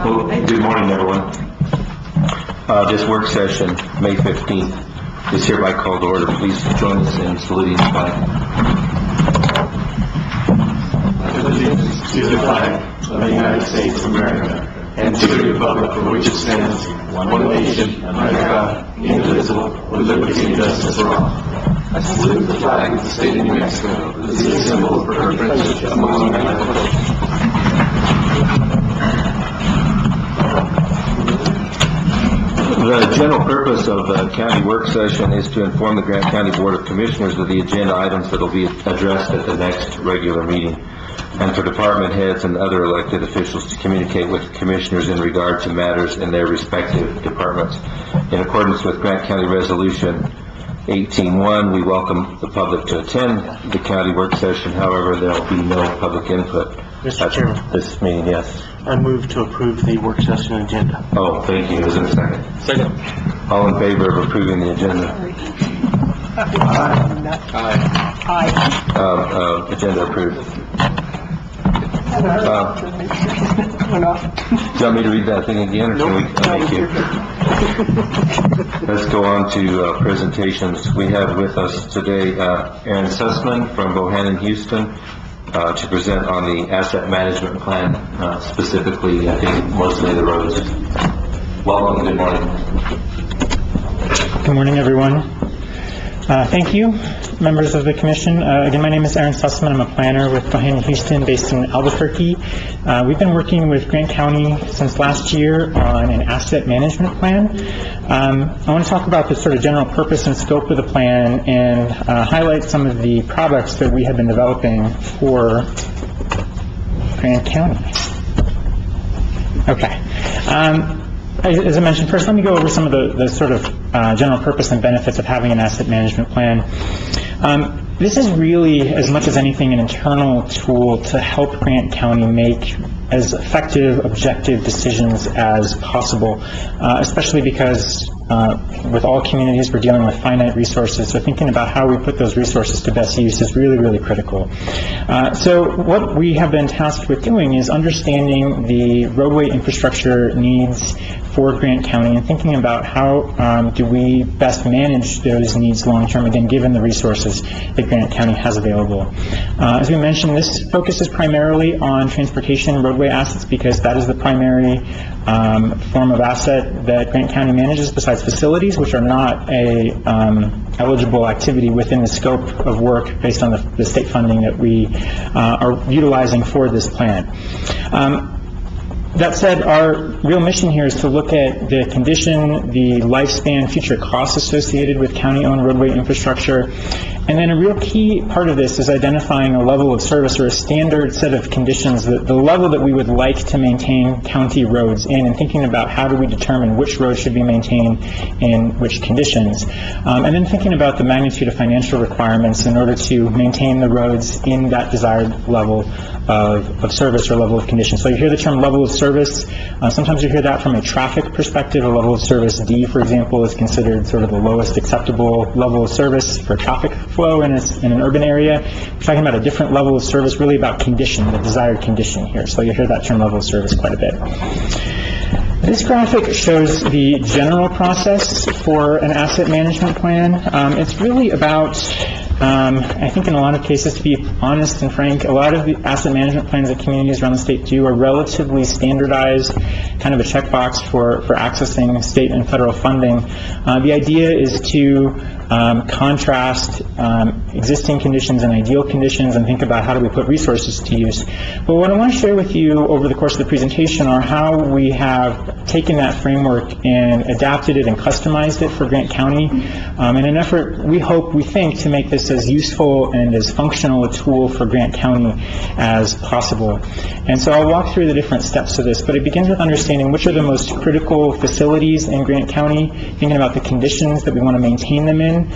Well, good morning, everyone. This work session, May 15th, is hereby called to order. Please join us in saluting the flag. Allegiance to the flag of the United States of America and to the republic for which it stands, one nation, under God, indivisible, with liberty and justice for all. I salute the flag of the state of New Mexico, the symbol of perfect friendship among mankind. The general purpose of the county work session is to inform the Grant County Board of Commissioners of the agenda items that will be addressed at the next regular meeting, and for department heads and other elected officials to communicate with commissioners in regard to matters in their respective departments. In accordance with Grant County Resolution 18-1, we welcome the public to attend the county work session. However, there will be no public input Mr. Chairman, this meeting. Yes. I move to approve the work session agenda. Oh, thank you. Is there a second? Second. All in favor of approving the agenda? Aye. Agenda approved. Do you want me to read that thing again, or can we? Thank you. Let's go on to presentations. We have with us today Aaron Sussman from Bohannon, Houston, to present on the asset management plan, specifically, I think, mostly the roads. Welcome. Good morning. Good morning, everyone. Thank you, members of the commission. Again, my name is Aaron Sussman. I'm a planner with Bohannon, Houston, based in Albuquerque. We've been working with Grant County since last year on an asset management plan. I want to talk about the sort of general purpose and scope of the plan and highlight some of the products that we have been developing for Grant County. Okay. As I mentioned, first let me go over some of the sort of general purpose and benefits of having an asset management plan. This is really, as much as anything, an internal tool to help Grant County make as effective, objective decisions as possible, especially because with all communities we're dealing with finite resources, so thinking about how we put those resources to best use is really, really critical. So what we have been tasked with doing is understanding the roadway infrastructure needs for Grant County and thinking about how do we best manage those needs long-term, again, given the resources that Grant County has available. As we mentioned, this focuses primarily on transportation roadway assets because that is the primary form of asset that Grant County manages, besides facilities, which are not a eligible activity within the scope of work based on the state funding that we are utilizing for this plan. That said, our real mission here is to look at the condition, the lifespan, future costs associated with county-owned roadway infrastructure. And then a real key part of this is identifying a level of service or a standard set of conditions, the level that we would like to maintain county roads in, and thinking about how do we determine which roads should be maintained in which conditions. And then thinking about the magnitude of financial requirements in order to maintain the roads in that desired level of service or level of condition. So you hear the term level of service. Sometimes you hear that from a traffic perspective. A level of service D, for example, is considered sort of the lowest acceptable level of service for traffic flow in an urban area. We're talking about a different level of service, really about condition, the desired condition here. So you hear that term level of service quite a bit. This graphic shows the general process for an asset management plan. It's really about I think in a lot of cases, to be honest and frank, a lot of the asset management plans that communities around the state do are relatively standardized, kind of a checkbox for accessing state and federal funding. The idea is to contrast existing conditions and ideal conditions and think about how do we put resources to use. But what I want to share with you over the course of the presentation are how we have taken that framework and adapted it and customized it for Grant County in an effort, we think, to make this as useful and as functional a tool for Grant County as possible. And so I'll walk through the different steps of this, but it begins with understanding which are the most critical facilities in Grant County, thinking about the conditions that we want to maintain them in,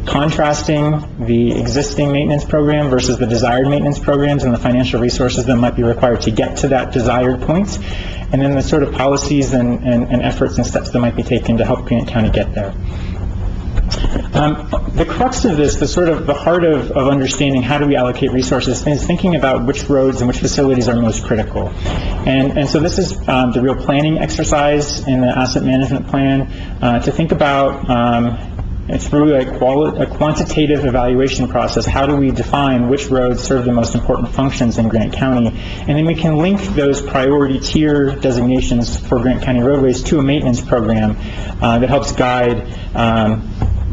contrasting the existing maintenance program versus the desired maintenance programs and the financial resources that might be required to get to that desired point, and then the sort of policies and efforts and steps that might be taken to help Grant County get there. The crux of this, the heart of understanding how do we allocate resources, is thinking about which roads and which facilities are most critical. And so this is the real planning exercise in the asset management plan, to think about through a quantitative evaluation process, how do we define which roads serve the most important functions in Grant County, and then we can link those priority tier designations for Grant County roadways to a maintenance program that helps guide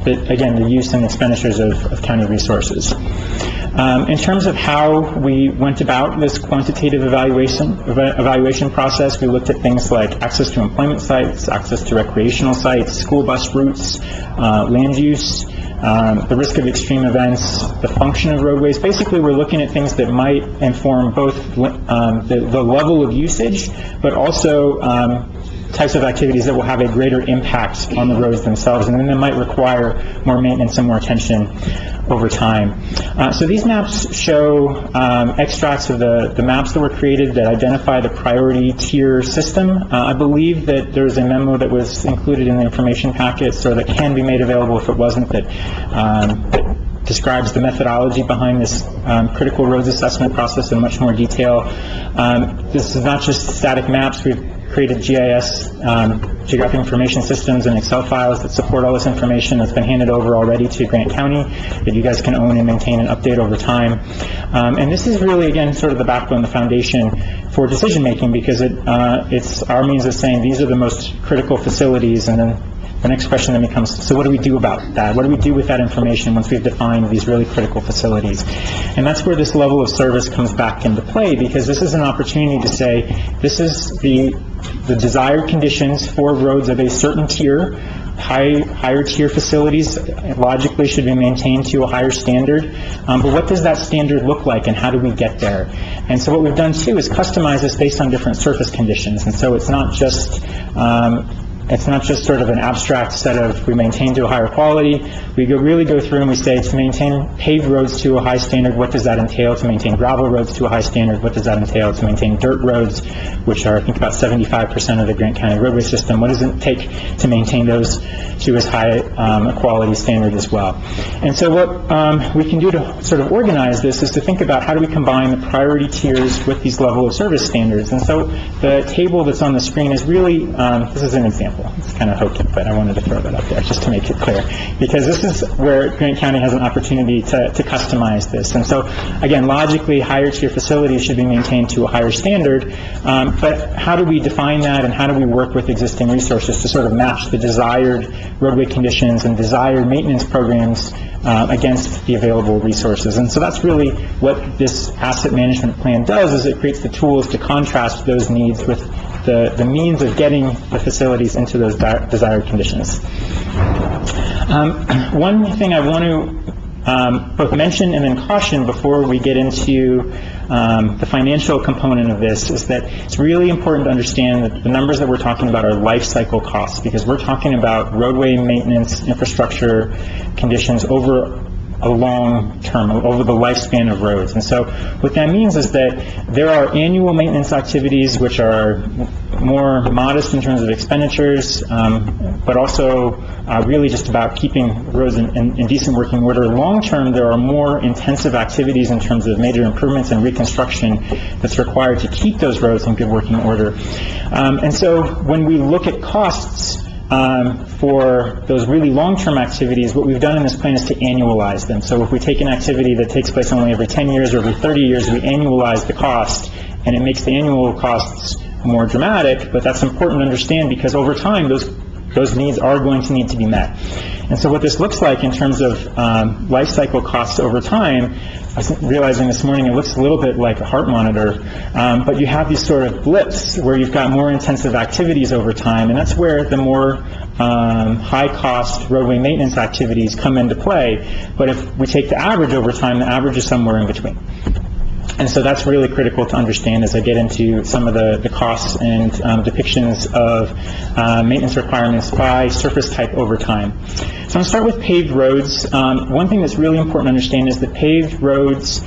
the use and expenditures of county resources. In terms of how we went about this quantitative evaluation process, we looked at things like access to employment sites, access to recreational sites, school bus routes, land use, the risk of extreme events, the function of roadways. Basically, we're looking at things that might inform both the level of usage, but also types of activities that will have a greater impact on the roads themselves, and then they might require more maintenance and more attention over time. So these maps show extracts of the maps that were created that identify the priority tier system. I believe that there was a memo that was included in the information packets, or that can be made available if it wasn't, that describes the methodology behind this critical roads assessment process in much more detail. This is not just static maps. We've created GIS, geographic information systems, and Excel files that support all this information that's been handed over already to Grant County that you guys can own and maintain and update over time. And this is really, again, sort of the backbone, the foundation for decision making, because it's our means of saying these are the most critical facilities, and then the next question then becomes, so what do we do about that? What do we do with that information once we've defined these really critical facilities? And that's where this level of service comes back into play, because this is an opportunity to say, this is the desired conditions for roads of a certain tier. Higher tier facilities logically should be maintained to a higher standard, but what does that standard look like, and how do we get there? And so what we've done too is customize this based on different surface conditions, and so it's not just sort of an abstract set of we maintain to a higher quality. We really go through and we say, to maintain paved roads to a high standard, what does that entail? To maintain gravel roads to a high standard, what does that entail? To maintain dirt roads, which are, I think, about 75% of the Grant County roadway system, what does it take to maintain those to as high a quality standard as well? And so what we can do to sort of organize this is to think about how do we combine the priority tiers with these level of service standards. And so the table that's on the screen is really, this is an example. It's kind of hokey, but I wanted to throw that up there just to make it clear, because this is where Grant County has an opportunity to customize this. And so, again, logically, higher tier facilities should be maintained to a higher standard, but how do we define that, and how do we work with existing resources to sort of match the desired roadway conditions and desired maintenance programs against the available resources? And so that's really what this asset management plan does, is it creates the tools to contrast those needs with the means of getting the facilities into those desired conditions. One thing I want to both mention and then caution before we get into the financial component of this is that it's really important to understand that the numbers that we're talking about are life cycle costs, because we're talking about roadway maintenance infrastructure conditions over a long term, over the lifespan of roads. And so what that means is that there are annual maintenance activities which are more modest in terms of expenditures, but also really just about keeping roads in decent working order. Long term, there are more intensive activities in terms of major improvements and reconstruction that's required to keep those roads in good working order. And so when we look at costs for those really long-term activities, what we've done in this plan is to annualize them. So if we take an activity that takes place only every 10 years or every 30 years, we annualize the cost, and it makes the annual costs more dramatic, but that's important to understand because over time, those needs are going to need to be met. And so what this looks like in terms of life cycle costs over time, I was realizing this morning it looks a little bit like a heart monitor, but you have these sort of blips where you've got more intensive activities over time, and that's where the more high-cost roadway maintenance activities come into play. But if we take the average over time, the average is somewhere in between. And so that's really critical to understand as I get into some of the costs and depictions of maintenance requirements by surface type over time. So I'm going to start with paved roads. One thing that's really important to understand is that paved roads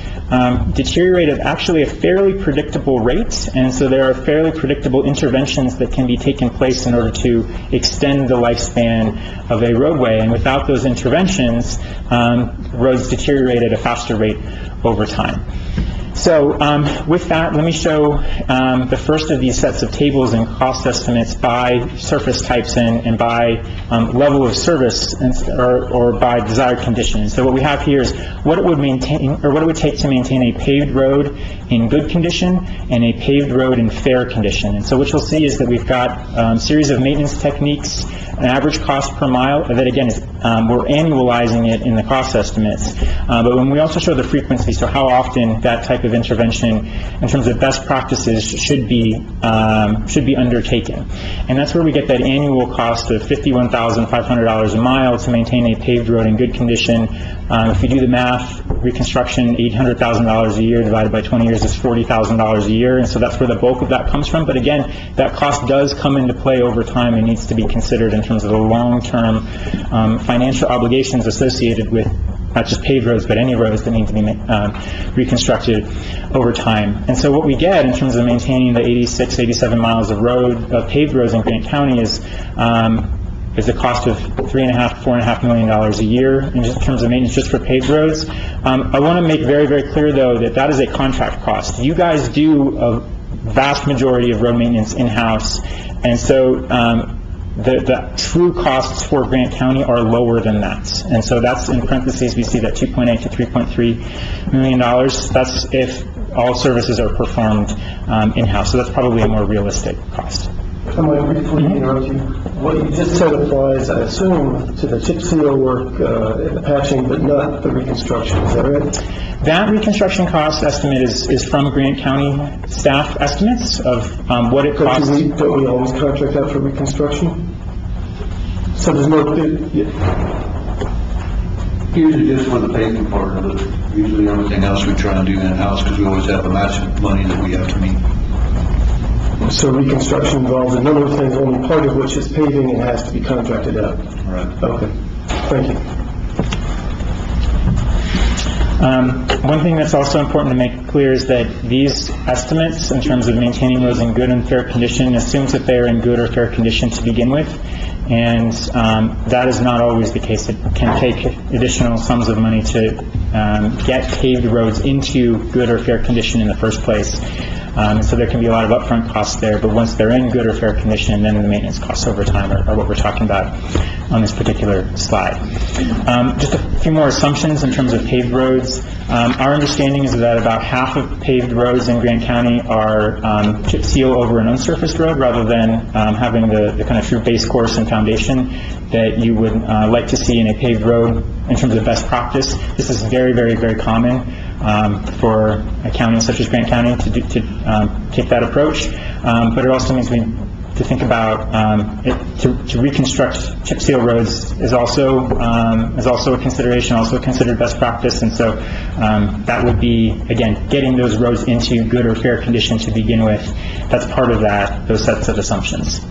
deteriorate at actually a fairly predictable rate, and so there are fairly predictable interventions that can be taken place in order to extend the lifespan of a roadway. And without those interventions, roads deteriorate at a faster rate over time. So with that, let me show the first of these sets of tables and cost estimates by surface types and by level of service or by desired conditions. So what we have here is what it would take to maintain a paved road in good condition and a paved road in fair condition. And so what you'll see is that we've got a series of maintenance techniques, an average cost per mile, that again is, we're annualizing it in the cost estimates. But when we also show the frequency, so how often that type of intervention in terms of best practices should be undertaken. And that's where we get that annual cost of $51,500 a mile to maintain a paved road in good condition. If you do the math, reconstruction, $800,000 a year divided by 20 years is $40,000 a year, and so that's where the bulk of that comes from. But again, that cost does come into play over time and needs to be considered in terms of the long-term financial obligations associated with not just paved roads, but any roads that need to be reconstructed over time. And so what we get in terms of maintaining the 86, 87 miles of paved roads in Grant County is a cost of $4.5 million a year in terms of maintenance just for paved roads. I want to make very, very clear, though, that that is a contract cost. You guys do a vast majority of road maintenance in-house, and so the true costs for Grant County are lower than that. And so that's in parentheses, we see that $2.8 to $3.3 million. That's if all services are performed in-house. So that's probably a more realistic cost. I might briefly interrupt you. What you just said applies, I assume, to the chip seal work and the patching, but not the reconstruction. Is that right? That reconstruction cost estimate is from Grant County staff estimates of what it costs. Don't we always contract out for reconstruction? So there's no... Usually just for the paving part of it. Usually everything else we try to do in-house because we always have a match of money that we have to meet. So reconstruction involves a number of things, only part of which is paving and has to be contracted out. Right. Okay. Thank you. One thing that's also important to make clear is that these estimates, in terms of maintaining roads in good and fair condition, assumes that they are in good or fair condition to begin with, and that is not always the case. It can take additional sums of money to get paved roads into good or fair condition in the first place. So there can be a lot of upfront costs there, but once they're in good or fair condition, then the maintenance costs over time are what we're talking about on this particular slide. Just a few more assumptions in terms of paved roads. Our understanding is that about half of paved roads in Grant County are chip seal over an unsurfaced road rather than having the kind of true base course and foundation that you would like to see in a paved road in terms of best practice. This is very, very, very common for a county such as Grant County to take that approach, but it also means we to think about to reconstruct chip seal roads is also a consideration, also considered best practice, and so that would be, again, getting those roads into good or fair condition to begin with. That's part of those sets of assumptions.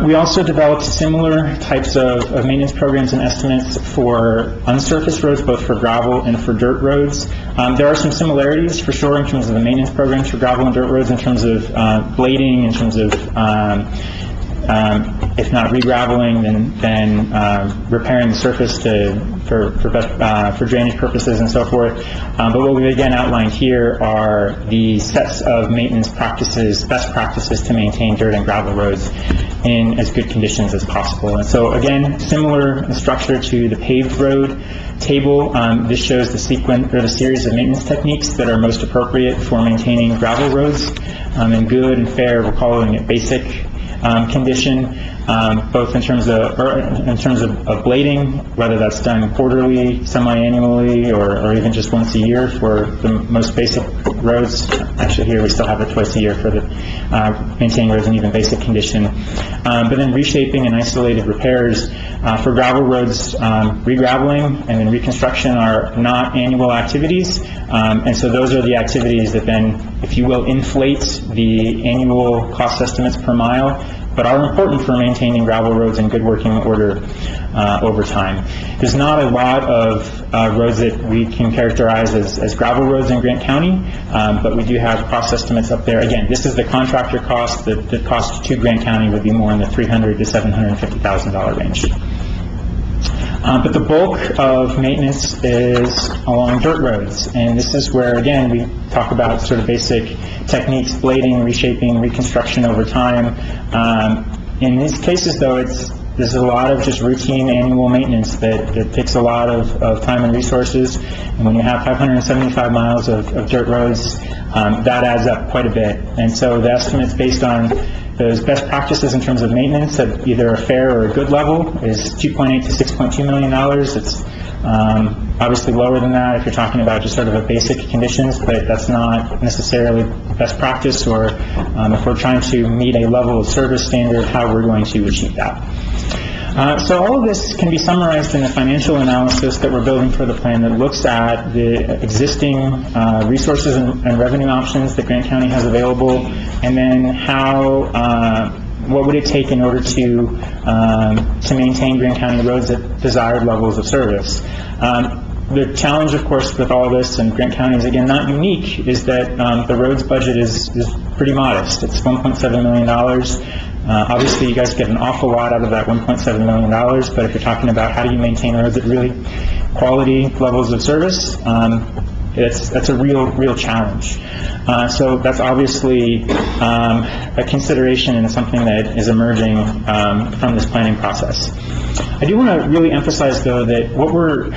We also developed similar types of maintenance programs and estimates for unsurfaced roads, both for gravel and for dirt roads. There are some similarities for sure in terms of the maintenance programs for gravel and dirt roads, in terms of blading, in terms of if not re-graveling, then repairing the surface for drainage purposes and so forth. But what we've again outlined here are the sets of maintenance practices, best practices to maintain dirt and gravel roads in as good conditions as possible. And so again, similar structure to the paved road table. This shows the sequence or the series of maintenance techniques that are most appropriate for maintaining gravel roads in good and fair. We're calling it basic condition, both in terms of blading, whether that's done quarterly, semi-annually, or even just once a year for the most basic roads. Actually, here we still have it twice a year for the maintaining roads in even basic condition. But then reshaping and isolated repairs for gravel roads, re-graveling and then reconstruction are not annual activities, and so those are the activities that then, if you will, inflate the annual cost estimates per mile. but are important for maintaining gravel roads in good working order over time. There's not a lot of roads that we can characterize as gravel roads in Grant County, but we do have cost estimates up there. Again, this is the contractor cost. The cost to Grant County would be more in the $300,000 to $750,000 range. But the bulk of maintenance is along dirt roads, and this is where, again, we talk about sort of basic techniques, blading, reshaping, reconstruction over time. In these cases, though, there's a lot of just routine annual maintenance that takes a lot of time and resources, and when you have 575 miles of dirt roads, that adds up quite a bit. And so the estimates based on those best practices in terms of maintenance at either a fair or a good level is $2.8 to $6.2 million. It's obviously lower than that if you're talking about just sort of a basic conditions, but that's not necessarily best practice, or if we're trying to meet a level of service standard, how we're going to achieve that. So all of this can be summarized in a financial analysis that we're building for the plan that looks at the existing resources and revenue options that Grant County has available, and then what would it take in order to maintain Grant County roads at desired levels of service. The challenge, of course, with all this, and Grant County is, again, not unique, is that the roads budget is pretty modest. It's $1.7 million. Obviously, you guys get an awful lot out of that $1.7 million, but if you're talking about how do you maintain roads at really quality levels of service, that's a real challenge. So that's obviously a consideration and something that is emerging from this planning process. I do want to really emphasize, though, that what we're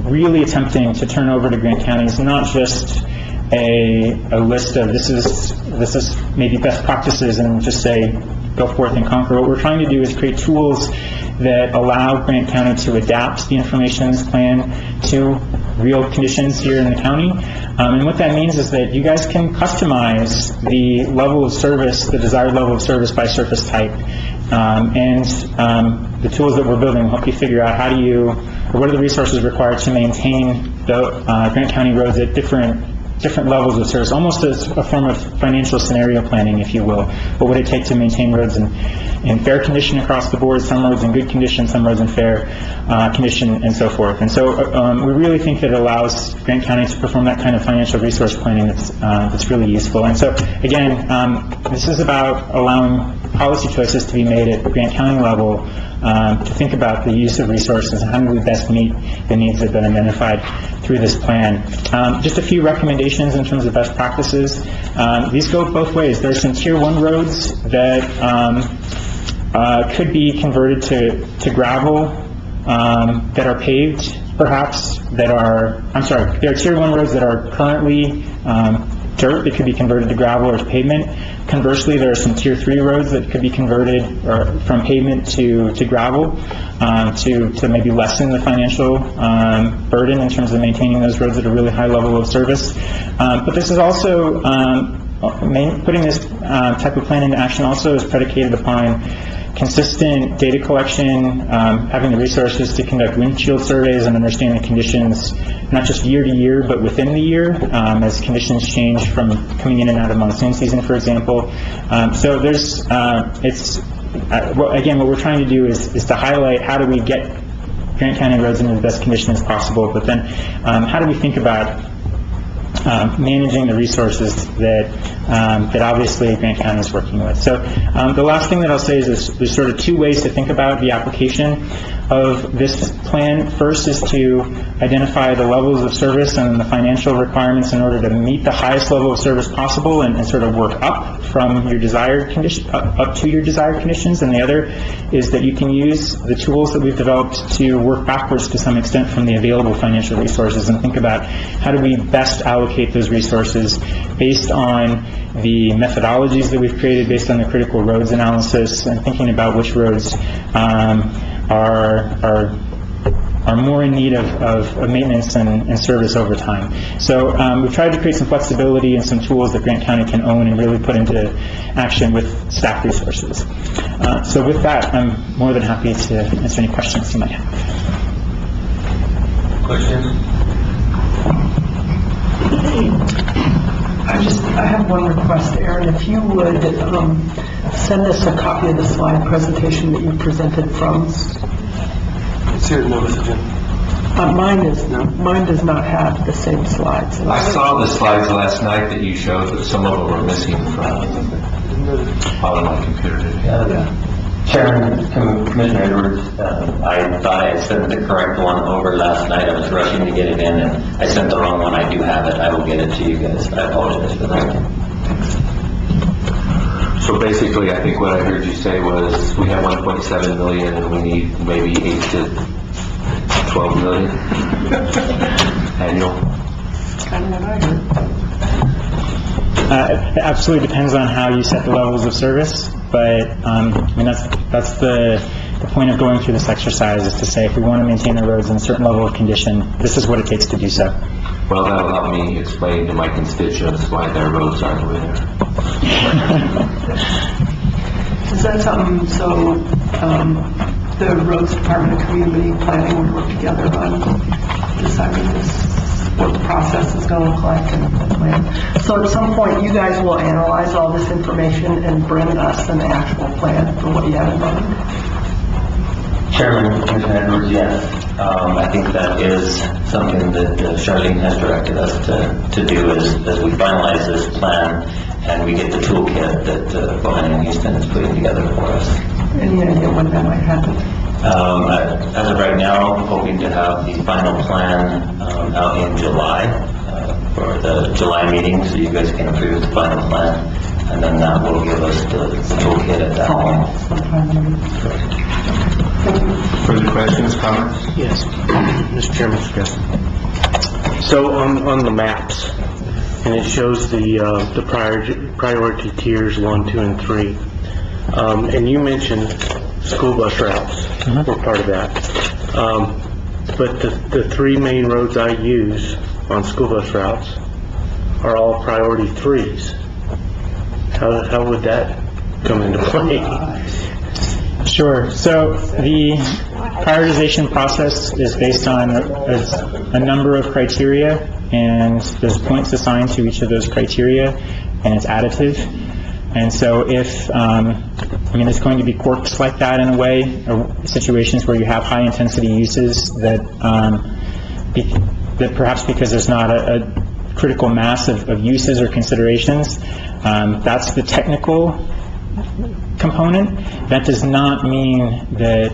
really attempting to turn over to Grant County is not just a list of this is maybe best practices and just say go forth and conquer. What we're trying to do is create tools that allow Grant County to adapt the information in this plan to real conditions here in the county. And what that means is that you guys can customize the level of service, the desired level of service by surface type. And the tools that we're building will help you figure out what are the resources required to maintain the Grant County roads at different levels of service, almost as a form of financial scenario planning, if you will. What would it take to maintain roads in fair condition across the board, some roads in good condition, some roads in fair condition, and so forth. And so we really think that it allows Grant County to perform that kind of financial resource planning that's really useful. And so, again, this is about allowing policy choices to be made at Grant County level to think about the use of resources and how do we best meet the needs that have been identified through this plan. Just a few recommendations in terms of best practices. These go both ways. There are some Tier 1 roads that could be converted to gravel that are paved, perhaps, there are Tier 1 roads that are currently dirt that could be converted to gravel or to pavement. Conversely, there are some Tier 3 roads that could be converted from pavement to gravel to maybe lessen the financial burden in terms of maintaining those roads at a really high level of service. But this is also, putting this type of plan into action also is predicated upon consistent data collection, having the resources to conduct windshield surveys and understand the conditions, not just year to year, but within the year, as conditions change from coming in and out of monsoon season, for example. So there's, again, what we're trying to do is to highlight how do we get Grant County roads into the best condition as possible, but then how do we think about managing the resources that obviously Grant County is working with. So the last thing that I'll say is there's sort of two ways to think about the application of this plan. First is to identify the levels of service and the financial requirements in order to meet the highest level of service possible and sort of work up from your desired condition, up to your desired conditions. And the other is that you can use the tools that we've developed to work backwards to some extent from the available financial resources and think about how do we best allocate those resources based on the methodologies that we've created, based on the critical roads analysis, and thinking about which roads are more in need of maintenance and service over time. So we've tried to create some flexibility and some tools that Grant County can own and really put into action with staff resources. So with that, I'm more than happy to answer any questions you might have. Questions? I have one request, Aaron. If you would send us a copy of the slide presentation that you presented from? It's here, notice agenda. Mine does not have the same slides. I saw the slides last night that you showed, but some of them were missing from my computer today. Chairman, Commissioner Edwards, I thought I had sent the correct one over last night. I was rushing to get it in, and I sent the wrong one. I do have it. I will get it to you guys. I apologize for that. So basically, I think what I heard you say was we have 1.7 million and we need maybe 8 to 12 million annual. Kind of what I heard. It absolutely depends on how you set the levels of service, but I mean that's the point of going through this exercise, is to say if we want to maintain the roads in a certain level of condition, this is what it takes to do so. Well, that'll help me explain to my constituents why their roads aren't over there. Is that something, so the roads department and community planning would work together on deciding what the process is going to look like and the plan? So at some point, you guys will analyze all this information and bring us an actual plan for what you have in mind? Chairman, Commissioner Edwards, yes. I think that is something that Charlene has directed us to do as we finalize this plan and we get the toolkit that Bohannon and Houston is putting together for us. Any idea when that might happen? As of right now, I'm hoping to have the final plan out in July for the July meeting, so you guys can approve the final plan, and then that will give us the toolkit at that point. Further questions, comments? Yes, Mr. Chairman. So on the maps, and it shows the priority tiers 1, 2, and 3, and you mentioned school bus routes were part of that. But the 3 main roads I use on school bus routes are all priority 3s. How would that come into play? Sure. So the prioritization process is based on a number of criteria, and there's points assigned to each of those criteria, and it's additive. And so if, there's going to be quirks like that in a way, or situations where you have high intensity uses that perhaps because there's not a critical mass of uses or considerations, that's the technical component. That does not mean that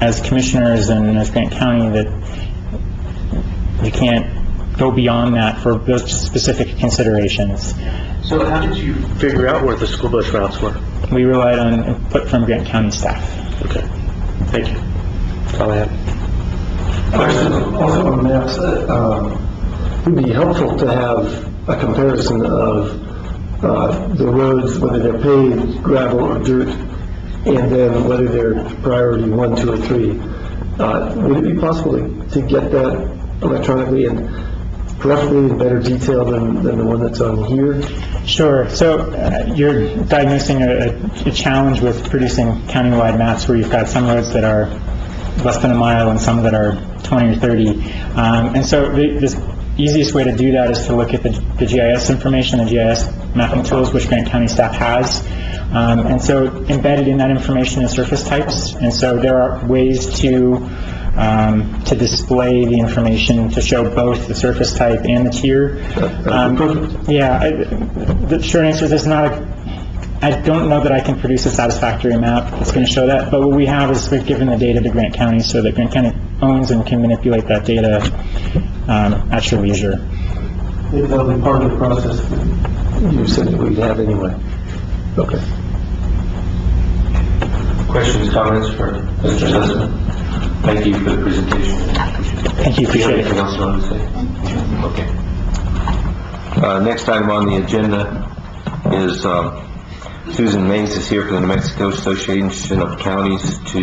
as commissioners and as Grant County that you can't go beyond that for those specific considerations. So how did you figure out where the school bus routes were? We relied on input from Grant County staff. Okay, thank you. That's all I have. Also on maps, it would be helpful to have a comparison of the roads, whether they're paved, gravel, or dirt, and then whether they're priority 1, 2, or 3. Would it be possible to get that electronically and preferably in better detail than the one that's on here? Sure. So you're diagnosing a challenge with producing countywide maps where you've got some roads that are less than a mile and some that are 20 or 30. And so the easiest way to do that is to look at the GIS information, the GIS mapping tools, which Grant County staff has. And so embedded in that information is surface types. And so there are ways to display the information to show both the surface type and the tier. The short answer is I don't know that I can produce a satisfactory map that's going to show that, but what we have is we've given the data to Grant County so that Grant County owns and can manipulate that data at your leisure. That'll be part of the process that you said that we'd have anyway. Okay. Questions, comments for Mr. Sussman? Thank you for the presentation. Thank you. Appreciate Anything it. else you want to say? Okay. Next item on the agenda is Susan Mays is here from the New Mexico Association of Counties to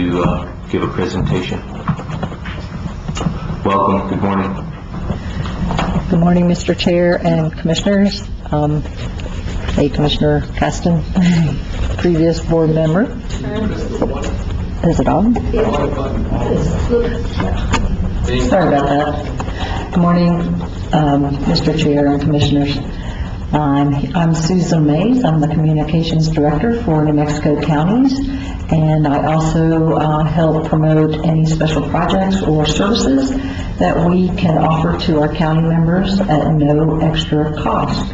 give a presentation. Welcome. Good morning. Good morning, Mr. Chair and Commissioners. Hey, Commissioner Caston, previous board member. Is it on? Sorry about that. Good morning, Mr. Chair and Commissioners. I'm Susan Mays. I'm the Communications Director for New Mexico Counties, and I also help promote any special projects or services that we can offer to our county members at no extra cost.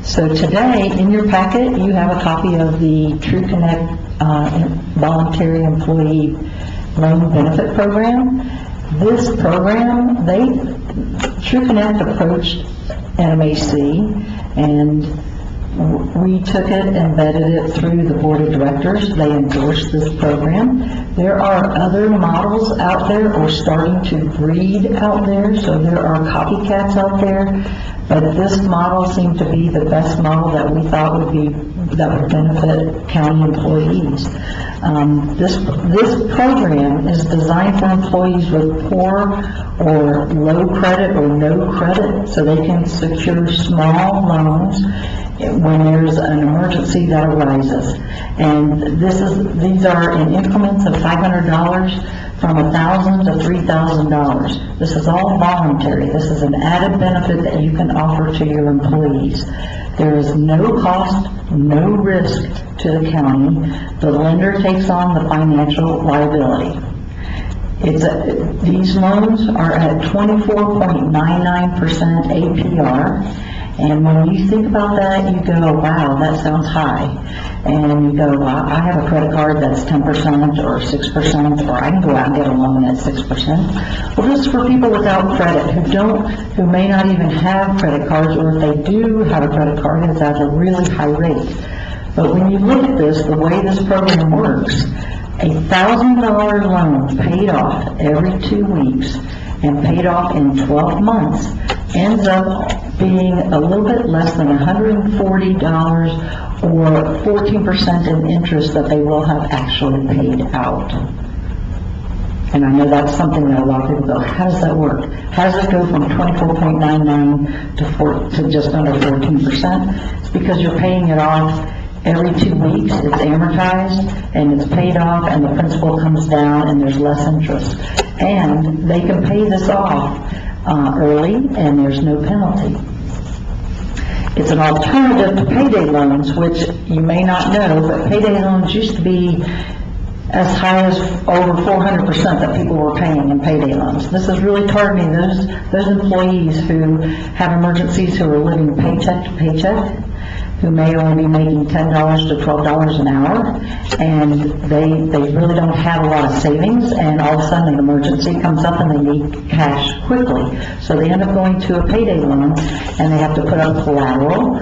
So today, in your packet, you have a copy of the True Connect Voluntary Employee Loan Benefit Program. This program, True Connect approached NMAC, and we took it and vetted it through the board of directors. They endorsed this program. There are other models out there or starting to breed out there, so there are copycats out there, but this model seemed to be the best model that we thought would benefit county employees. This program is designed for employees with poor or low credit or no credit, so they can secure small loans when there's an emergency that arises. And these are in increments of $500 from $1,000 to $3,000. This is all voluntary. This is an added benefit that you can offer to your employees. There is no cost, no risk to the county. The lender takes on the financial liability. These loans are at 24.99% APR. And when you think about that, you go, wow, that sounds high. And you go, well, I have a credit card that's 10% or 6%, or I can go out and get a loan at 6%. Well, this is for people without credit who may not even have credit cards, or if they do have a credit card, it's at a really high rate. But when you look at this, the way this program works, a $1,000 loan paid off every 2 weeks and paid off in 12 months ends up being a little bit less than $140 or 14% in interest that they will have actually paid out. And I know that's something that a lot of people go, how does that work? How does it go from 24.99 to just under 14%? It's because you're paying it off every 2 weeks. It's amortized and it's paid off, and the principal comes down and there's less interest. And they can pay this off early, and there's no penalty. It's an alternative to payday loans, which you may not know, but payday loans used to be as high as over 400% that people were paying in payday loans. This is really targeting those employees who have emergencies, who are living paycheck to paycheck, who may only be making $10 to $12 an hour, and they really don't have a lot of savings, and all of a sudden an emergency comes up and they need cash quickly. So they end up going to a payday loan, and they have to put up collateral.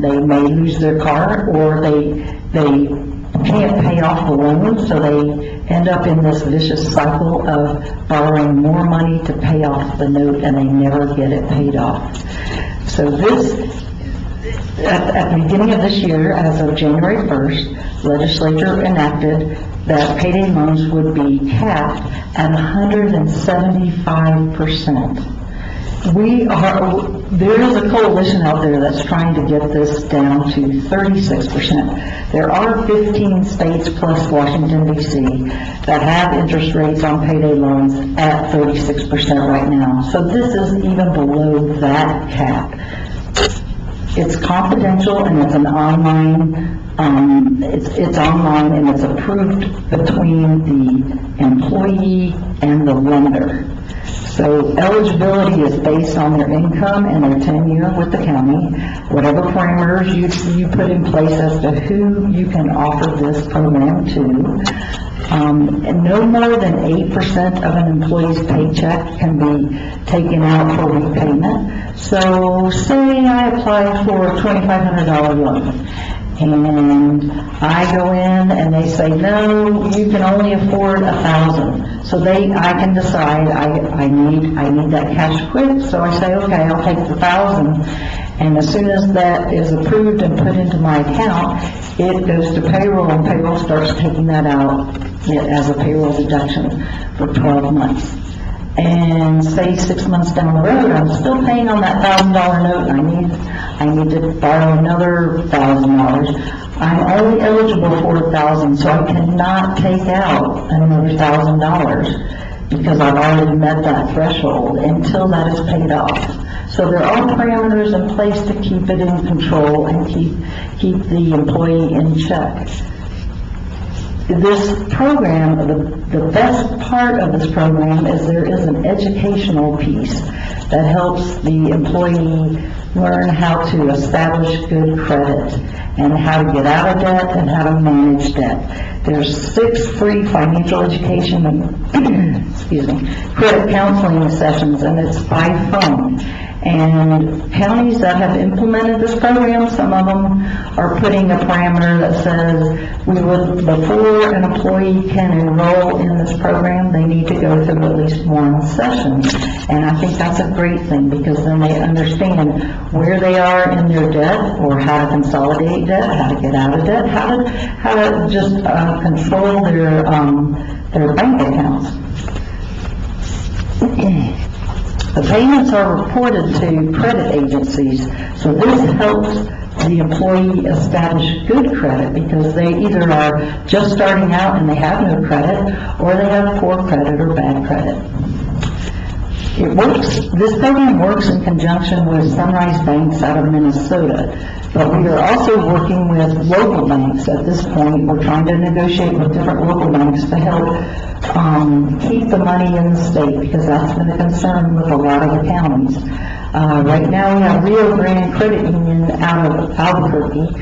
They may lose their car, or they can't pay off the loan, so they end up in this vicious cycle of borrowing more money to pay off the note, and they never get it paid off. So at the beginning of this year, as of January 1st, legislature enacted that payday loans would be capped at 175%. There is a coalition out there that's trying to get this down to 36%. There are 15 states plus Washington, D.C. that have interest rates on payday loans at 36% right now. So this is even below that cap. It's confidential, and it's an online, it's online, and it's approved between the employee and the lender. So eligibility is based on their income and their tenure with the county, whatever parameters you put in place as to who you can offer this program to. And no more than 8% of an employee's paycheck can be taken out for repayment. So say I apply for a $2,500 loan, and I go in and they say, no, you can only afford $1,000. So I can decide I need that cash quick. So I say, okay, I'll take the $1,000. And as soon as that is approved and put into my account, it goes to payroll, and payroll starts taking that out as a payroll deduction for 12 months. And say 6 months down the road, I'm still paying on that $1,000 note, and I need to borrow another $1,000. I'm only eligible for $1,000, so I cannot take out another $1,000 because I've already met that threshold until that is paid off. So there are parameters in place to keep it in control and keep the employee in check. This program, the best part of this program is there is an educational piece that helps the employee learn how to establish good credit and how to get out of debt and how to manage debt. There's 6 free financial education and credit counseling sessions, and it's by phone. And counties that have implemented this program, some of them are putting a parameter that says before an employee can enroll in this program, they need to go through at least 1 session. And I think that's a great thing, because then they understand where they are in their debt, or how to consolidate debt, how to get out of debt, how to just control their bank accounts. The payments are reported to credit agencies, so this helps the employee establish good credit, because they either are just starting out and they have no credit, or they have poor credit or bad credit. This program works in conjunction with Sunrise Banks out of Minnesota, but we are also working with local banks at this point. We're trying to negotiate with different local banks to help keep the money in the state, because that's been a concern with a lot of the counties. Right now we have Rio Grande Credit Union out of Albuquerque.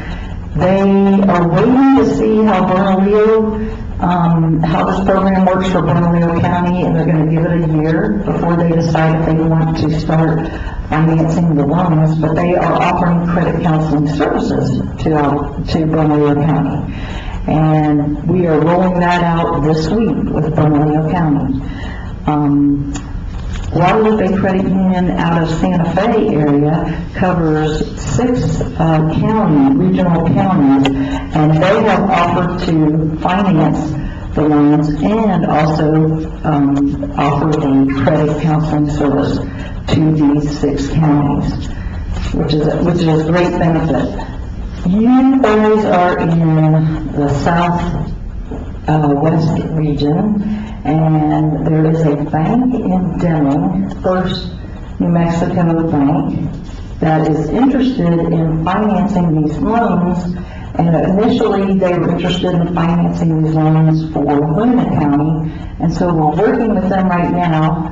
They are waiting to see how Bernalillo, how this program works for Bernalillo County, and they're going to give it a year before they decide if they want to start financing the loans, but they are offering credit counseling services to Bernalillo County. And we are rolling that out this week with Bernalillo County. Guadalupe Credit Union out of Santa Fe area covers 6 regional counties, and they have offered to finance the loans and also offer the credit counseling service to these 6 counties, which is a great benefit. You guys are in the southwest region, and there is a bank in Deming, First New Mexico Bank, that is interested in financing these loans. And initially they were interested in financing these loans for Luna County, and so we're working with them right now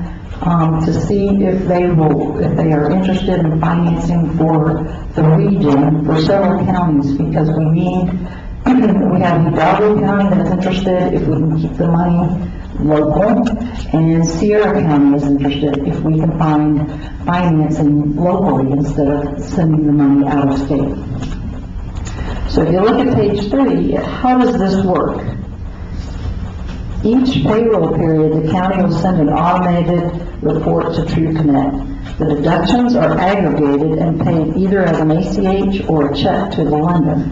to see if they are interested in financing for the region for several counties, because we have Hidalgo County that's interested if we can keep the money local, and Sierra County is interested if we can find financing locally instead of sending the money out of state. So if you look at page 3, how does this work? Each payroll period, the county will send an automated report to TrueConnect. The deductions are aggregated and paid either as an ACH or a check to the lender.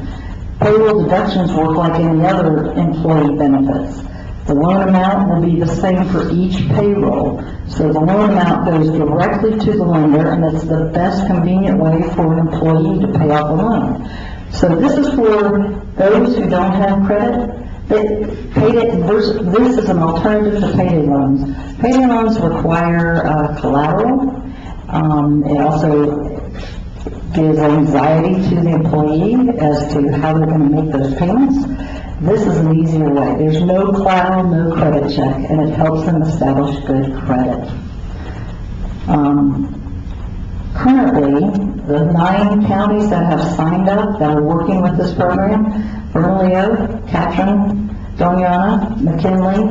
Payroll deductions work like any other employee benefits. The loan amount will be the same for each payroll. So the loan amount goes directly to the lender, and it's the best convenient way for an employee to pay off a loan. So this is for those who don't have credit. This is an alternative to payday loans. Payday loans require collateral. It also gives anxiety to the employee as to how they're going to make those payments. This is an easier way. There's no collateral, no credit check, and it helps them establish good credit. Currently, the 9 counties that have signed up that are working with this program: Bernalillo, Catron, Doñana, McKinley,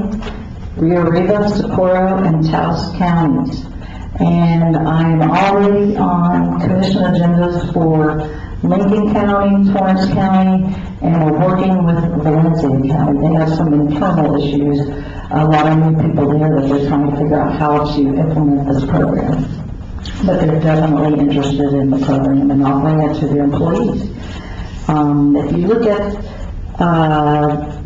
Rio Arriba, Socorro, and Taos counties. And I'm already on commission agendas for Lincoln County, Torrance County, and we're working with Valencia County. They have some internal issues, a lot of new people there that they're trying to figure out how to implement this program. But they're definitely interested in the program and offering it to their employees. If you look at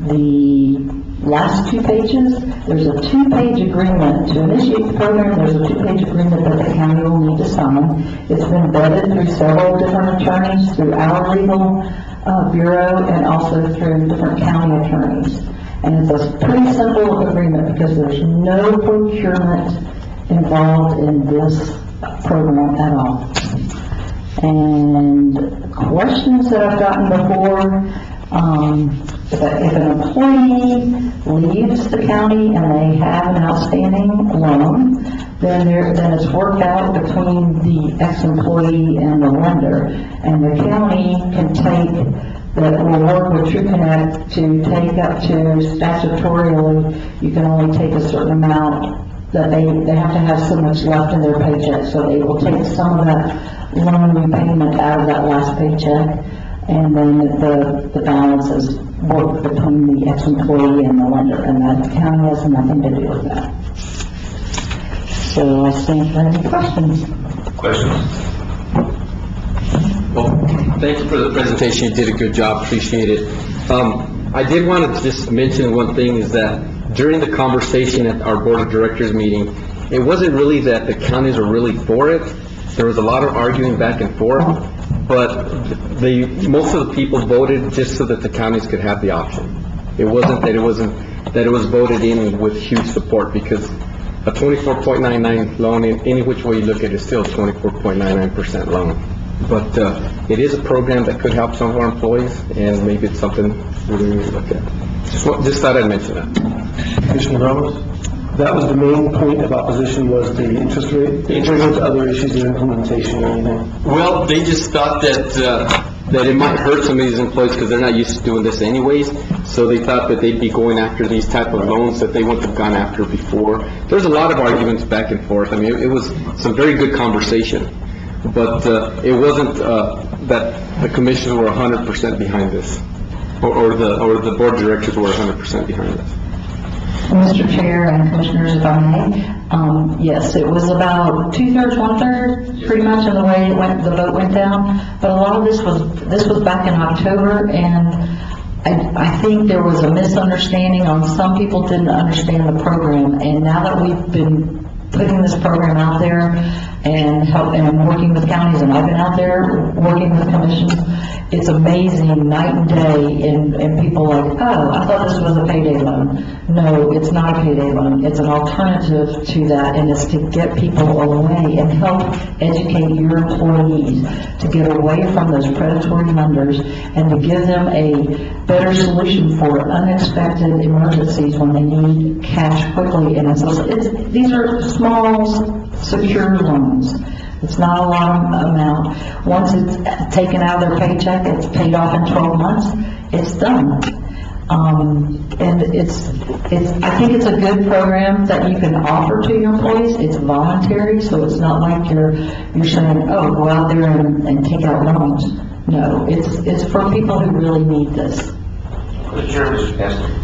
the last 2 pages, there's a 2-page agreement. To initiate the program, there's a 2-page agreement that the county will need to sign. It's been vetted through several different attorneys, through our legal bureau, and also through different county attorneys. And it's a pretty simple agreement because there's no procurement involved in this program at all. And questions that I've gotten before, if an employee leaves the county and they have an outstanding loan, then it's worked out between the ex-employee and the lender, and the county can that will work with TrueConnect to take up to statutorily, you can only take a certain amount, that they have to have so much left in their paycheck, so they will take some of that loan repayment out of that last paycheck, and then the balance is worked between the ex-employee and the lender, and the county has nothing to do with that. So I think any questions? Questions? Well, thank you for the presentation. You did a good job. Appreciate it. I did want to just mention one thing, is that during the conversation at our board of directors meeting, it wasn't really that the counties were really for it. There was a lot of arguing back and forth, but most of the people voted just so that the counties could have the option. It wasn't that it was voted in with huge support, because a 24.99 loan, in any which way you look at it, is still a 24.99% loan. But it is a program that could help some of our employees, and maybe it's something we need to look at. Just thought I'd mention that. Commissioner Ramos? That was the main point of opposition, was the interest rate, in terms of other issues of implementation or anything? Well, they just thought that it might hurt some of these employees because they're not used to doing this anyways. So they thought that they'd be going after these type of loans that they wouldn't have gone after before. There's a lot of arguments back and forth. I mean, it was some very good conversation. But it wasn't that the commissioners were 100% behind this, or the board of directors were 100% behind this. Mr. Chair and Commissioners, if I may, yes, it was about 2/3, 1/3, pretty much in the way the vote went down. But a lot of this was back in October, and I think there was a misunderstanding on some people didn't understand the program. And now that we've been putting this program out there and working with counties, and I've been out there working with commissions, it's amazing night and day, and people like, oh, I thought this was a payday loan. No, it's not a payday loan. It's an alternative to that, and it's to get people away and help educate your employees to get away from those predatory lenders and to give them a better solution for unexpected emergencies when they need cash quickly. And these are small, secure loans. It's not a lot of amount. Once it's taken out of their paycheck, it's paid off in 12 months, it's done. And I think it's a good program that you can offer to your employees. It's voluntary, so it's not like you're saying, oh, go out there and take out loans. No, it's for people who really need this.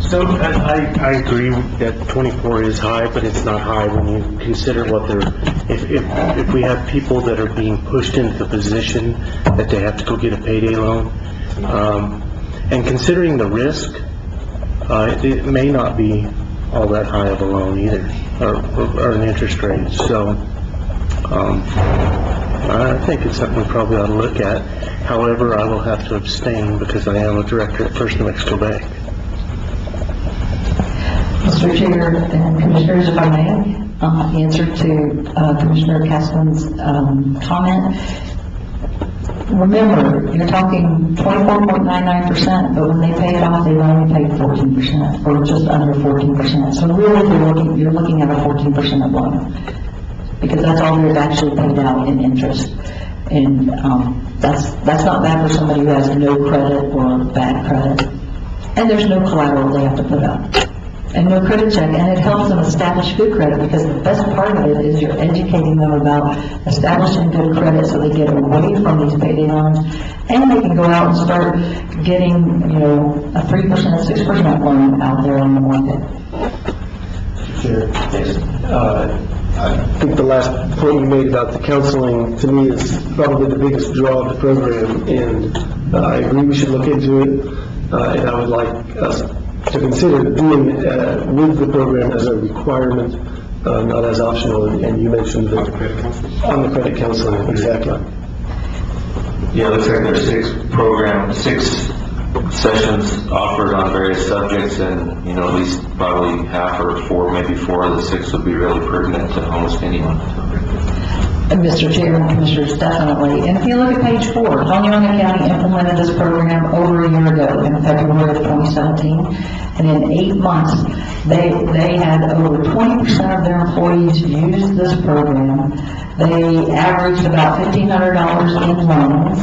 So I agree that 24 is high, but it's not high when you consider what if we have people that are being pushed into the position that they have to go get a payday loan, and considering the risk, it may not be all that high of a loan either, or an interest rate. So I think it's something we probably ought to look at. However, I will have to abstain because I am a director at First New Mexico Bank. Mr. Chair and Commissioners, if I may, answer to Commissioner Castleman's comment. Remember, you're talking 24.99%, but when they pay it off, they've only paid 14%, or just under 14%. So really, you're looking at a 14% loan, because that's all they've actually paid out in interest. And that's not bad for somebody who has no credit or bad credit. And there's no collateral they have to put up. And no credit check, and it helps them establish good credit, because the best part of it is you're educating them about establishing good credit so they get away from these payday loans, and they can go out and start getting, a 3%, 6% loan out there on the market. Sure. I think the last point you made about the counseling, to me, is probably the biggest draw of the program, and I agree we should look into it, and I would like us to consider doing with the program as a requirement, not as optional, and you mentioned that on the credit counseling, exactly. Yeah, looks like there's 6 sessions offered on various subjects, and, you know, at least probably half or maybe four of the 6 would be really pertinent to almost anyone. Mr. Chair and Commissioners, definitely. And if you look at page 4, Oneonta County implemented this program over a year ago in February of 2017. And in 8 months, they had over 20% of their employees use this program. They averaged about $1,500 in loans.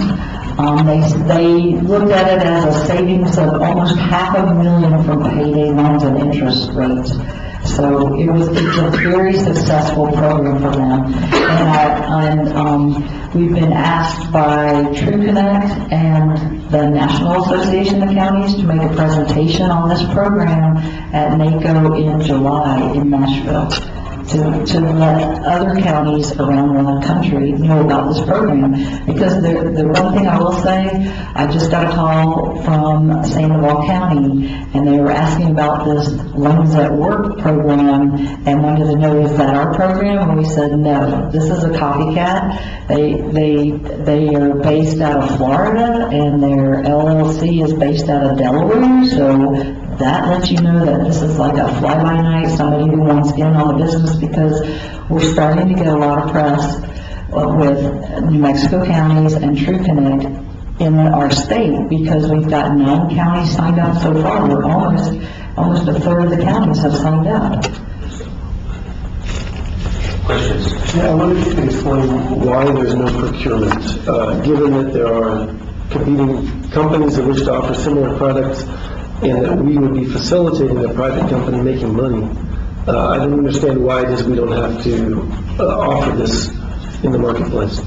They looked at it as a savings of almost $500,000 from payday loans and interest rates. So it's a very successful program for them. And we've been asked by TrueConnect and the National Association of Counties to make a presentation on this program at NACO in July in Nashville, to let other counties around the country know about this program. Because the one thing I will say, I just got a call from Sandoval County, and they were asking about this Loans at Work program and wanted to know, is that our program? And we said, no, this is a copycat. They are based out of Florida, and their LLC is based out of Delaware, so that lets you know that this is like a fly-by-night, somebody who wants in on the business, because we're starting to get a lot of press with New Mexico counties and TrueConnect in our state, because we've got 9 counties signed up so far. We're almost a third of the counties have signed up. Questions? Yeah, I wonder if you can explain why there's no procurement, given that there are competing companies that wish to offer similar products, and that we would be facilitating a private company making money. I don't understand why it is we don't have to offer this in the marketplace.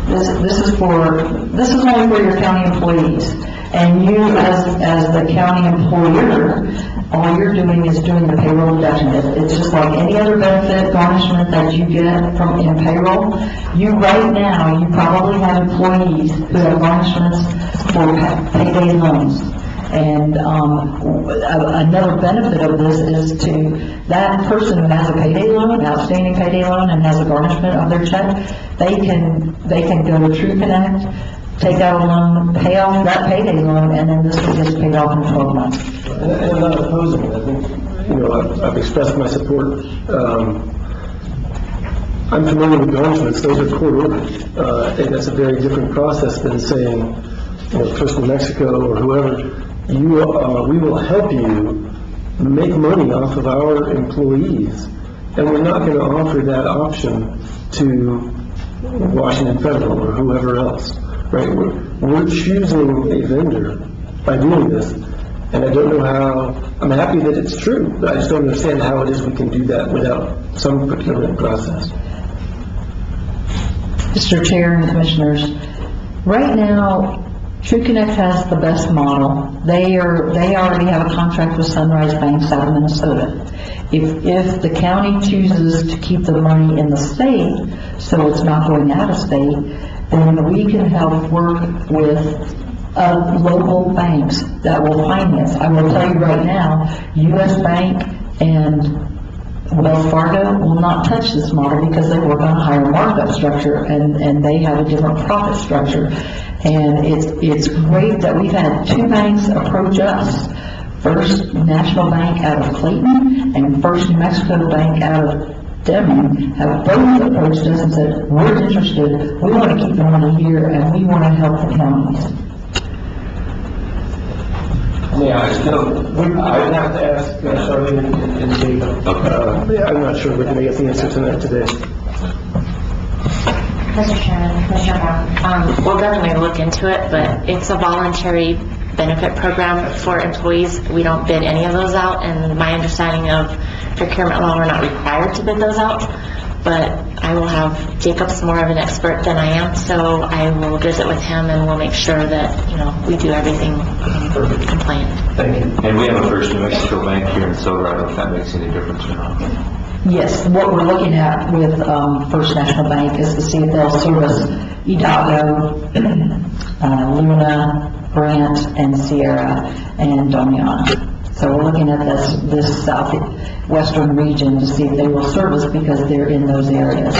This is only for your county employees. And you, as the county employer, all you're doing is doing the payroll deduction. It's just like any other benefit garnishment that you get in payroll. Right now, you probably have employees who have garnishments for payday loans. And another benefit of this is to that person who has a payday loan, outstanding payday loan, and has a garnishment of their check, they can go to TrueConnect, take out a loan, pay off that payday loan, and then this will get paid off in 12 months. And I'm not opposing it. I think, I've expressed my support. I'm familiar with garnishments. Those are court ordered, and that's a very different process than saying, First New Mexico or whoever, we will help you make money off of our employees, and we're not going to offer that option to Washington Federal or whoever else, right? We're choosing a vendor by doing this, and I don't know how. I'm happy that it's true, but I just don't understand how it is we can do that without some procurement process. Mr. Chair and Commissioners, right now, TrueConnect has the best model. They already have a contract with Sunrise Banks out of Minnesota. If the county chooses to keep the money in the state, so it's not going out of state, then we can help work with local banks that will finance. I will tell you right now, U.S. Bank and Wells Fargo will not touch this model because they work on a higher markup structure, and they have a different profit structure. And it's great that we've had 2 banks approach us. First National Bank out of Clayton and First New Mexico Bank out of Deming have both approached us and said, we're interested, we want to keep the money here, and we want to help the counties. Yeah, I would have to ask Charlene and Jacob. I'm not sure we're going to get the answer to that today. Mr. Chairman, Commissioner Moore, we'll definitely look into it, but it's a voluntary benefit program for employees. We don't bid any of those out, and my understanding of procurement law, we're not required to bid those out. But I will have Jacob's more of an expert than I am, so I will visit with him and we'll make sure that, we do everything compliant. Thank you. And we have a First New Mexico Bank here in Silver. I don't know if that makes any difference or not. Yes, what we're looking at with First National Bank is to see if they'll service Hidalgo, Luna, Brant, and Sierra, and Domiana. So we're looking at this southwestern region to see if they will service because they're in those areas.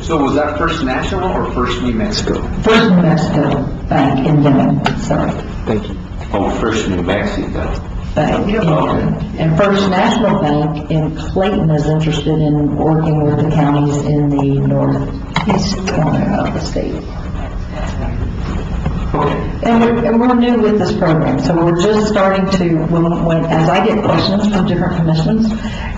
So was that First National or First New Mexico? First New Mexico Bank in Deming, sorry. Thank you. Oh, First New Mexico. Bank. And First National Bank in Clayton is interested in working with the counties in the northeast corner of the state. And we're new with this program, so we're just starting to, as I get questions from different commissions,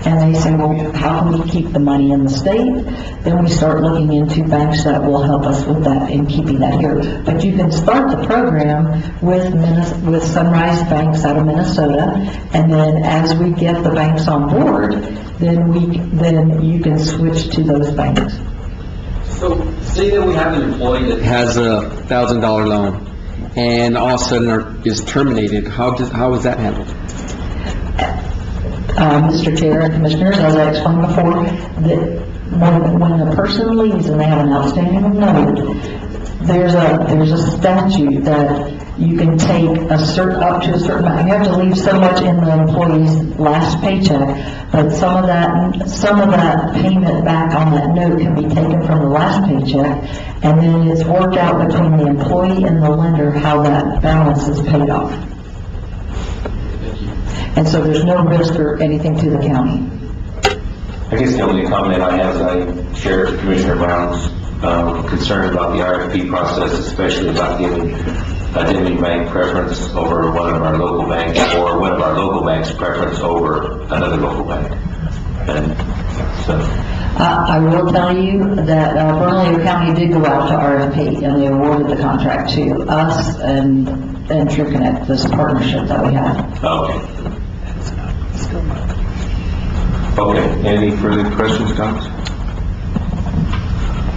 and they say, well, how can we keep the money in the state? Then we start looking into banks that will help us with that and keeping that here. But you can start the program with Sunrise Banks out of Minnesota, and then as we get the banks on board, then you can switch to those banks. So, say that we have an employee that has a $1,000 loan, and all of a sudden is terminated, how is that handled? Mr. Chair and Commissioners, as I explained before, that when a person leaves and they have an outstanding note, there's a statute that you can take up to a certain amount. You have to leave so much in the employee's last paycheck, but some of that payment back on that note can be taken from the last paycheck, and then it's worked out between the employee and the lender how that balance is paid off. And so there's no risk or anything to the county. I guess the only comment I have is I share Commissioner Brown's concern about the RFP process, especially about giving a Denby Bank preference over one of our local banks, or one of our local banks preference over another local bank. And so, I will tell you that Bernalillo County did go out to RFP, and they awarded the contract to us and TrueConnect, this partnership that we have. okay. Okay, any further questions, comments?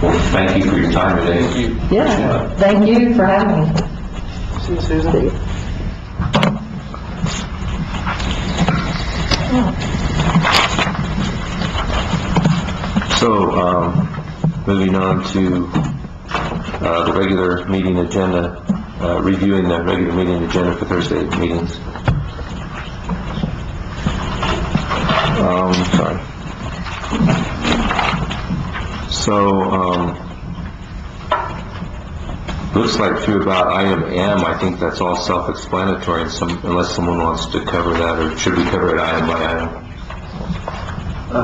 Well, thank you for your time today. Thank you. Yeah, thank you for having me. See you, Susan. So, moving on to the regular meeting agenda, reviewing the regular meeting agenda for Thursday meetings. Sorry. So, looks like through about item M, I think that's all self-explanatory, unless someone wants to cover that, or should we cover it item by item? I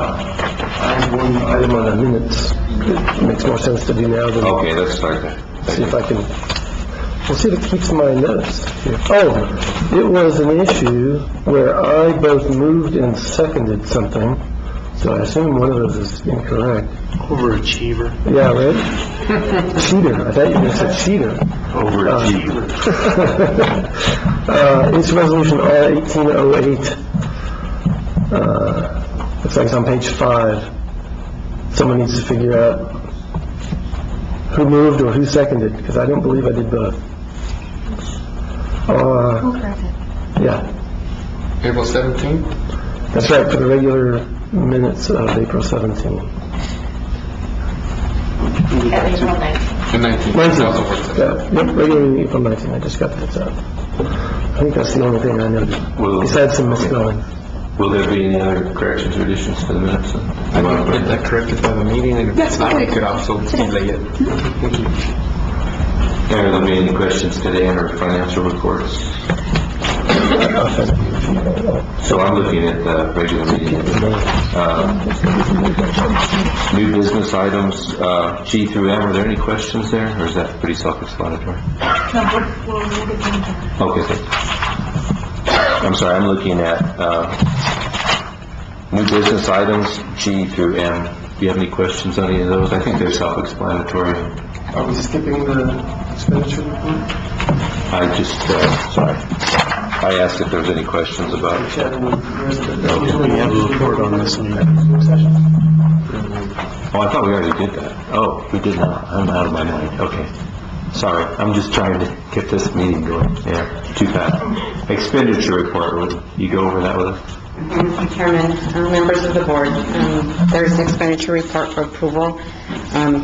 have one item on the minutes. It makes more sense to do now than... Okay, let's start there. See if I can... We'll see if it keeps my notes here. Oh, it was an issue where I both moved and seconded something, so I assume one of those is incorrect. Overachiever. Yeah, right? Cheater. I thought you were going to say cheater. Overachiever. It's resolution R1808. Looks like it's on page 5. Someone needs to figure out who moved or who seconded, because I don't believe I did both. Yeah. April 17th? That's right, for the regular minutes of April 17. April 9th. The 19th. 19th. Yeah, yep, regular meeting April 19th. I just got that out. I think that's the only thing I noted. Besides some misspelling. Will there be any other corrections or additions to the minutes? I want to get that corrected by the meeting, and if not, we could also delay it. Thank you. Are there be any questions today on our financial reports? So I'm looking at the regular meeting. New business items, G through M, are there any questions there, or is that pretty self-explanatory? Okay, thanks. I'm sorry, I'm looking at new business items, G through M. Do you have any questions on any of those? I think they're self-explanatory. Are we skipping the expenditure report? I just, sorry. I asked if there was any questions about it. We have a report on this one. Oh, I thought we already did that. Oh, we did not. I'm out of my mind. Okay. Sorry, I'm just trying to get this meeting going. Yeah, too fast. Expenditure report, would you go over that with us? Mr. Chairman, members of the board, there's an expenditure report for approval,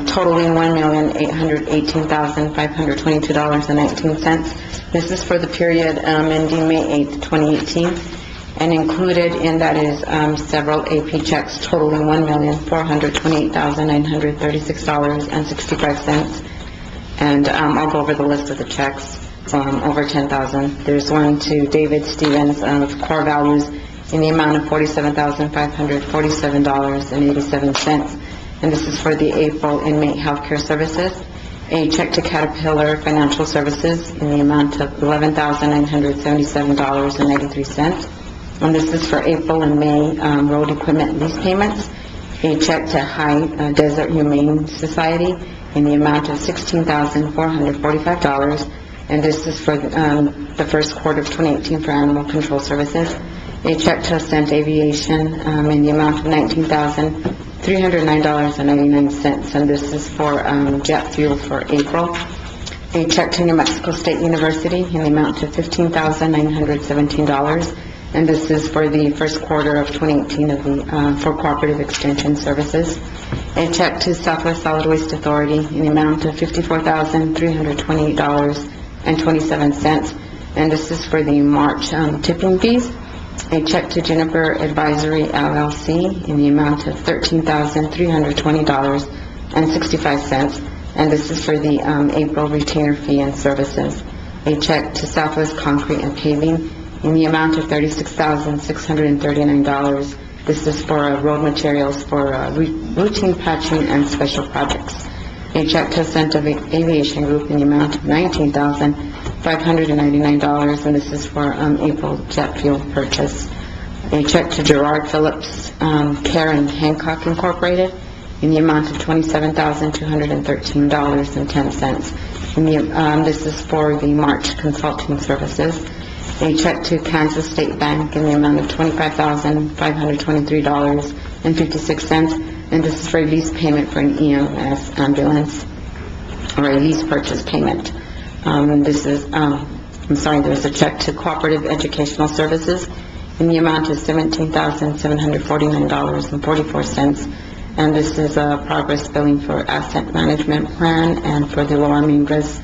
totaling $1,818,522.19. This is for the period ending May 8th, 2018, and included in that is several AP checks totaling $1,428,936.65. And I'll go over the list of the checks. over 10,000. There's one to David Stevens of Core Values in the amount of $47,547.87. And this is for the April inmate healthcare services. A check to Caterpillar Financial Services in the amount of $11,977.93. And this is for April and May road equipment lease payments. A check to High Desert Humane Society in the amount of $16,445. And this is for the first quarter of 2018 for animal control services. A check to Ascent Aviation in the amount of $19,309.99, and this is for jet fuel for April. A check to New Mexico State University in the amount of $15,917, and this is for the first quarter of 2018 of the for cooperative extension services. A check to Southwest Solid Waste Authority in the amount of $54,328.27, and this is for the March tipping fees. A check to Juniper Advisory LLC in the amount of $13,320.65, and this is for the April retainer fee and services. A check to Southwest Concrete and Paving in the amount of $36,639. This is for road materials for routine patching and special projects. A check to Ascent Aviation Group in the amount of $19,599, and this is for April jet fuel purchase. A check to Gerard Phillips Care and Hancock Incorporated in the amount of $27,213.10. And this is for the March consulting services. A check to Kansas State Bank in the amount of $25,523.56, and this is for a lease payment for an EMS ambulance, or a lease purchase payment. This is, there's a check to Cooperative Educational Services in the amount of $17,749.44, and this is a progress billing for Asset Management Plan and for the Lower Main Res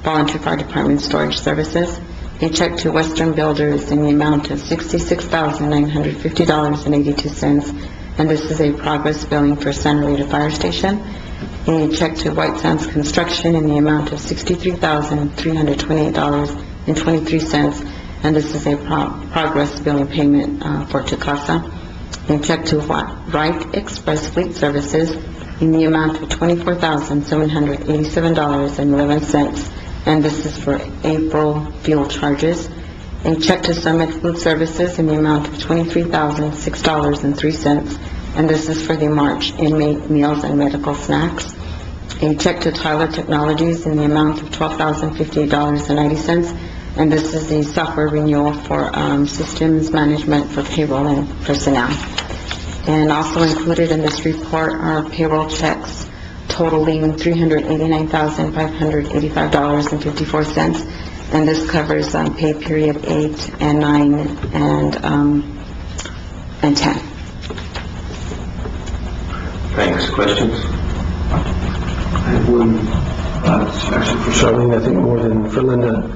Volunteer Fire Department Storage Services. A check to Western Builders in the amount of $66,950.82, and this is a progress billing for San Rita Fire Station. A check to White Sands Construction in the amount of $63,328.23, and this is a progress billing payment for Tucasa. A check to Wright Express Fleet Services in the amount of $24,787.11, and this is for April fuel charges. A check to Summit Food Services in the amount of $23,006.03, and this is for the March inmate meals and medical snacks. A check to Tyler Technologies in the amount of $12,058.90, and this is the software renewal for systems management for payroll and personnel. And also included in this report are payroll checks totaling $389,585.54, and this covers pay period 8 and 9 and 10. Thanks. Questions? I have one, actually for Charlene, I think more than for Linda.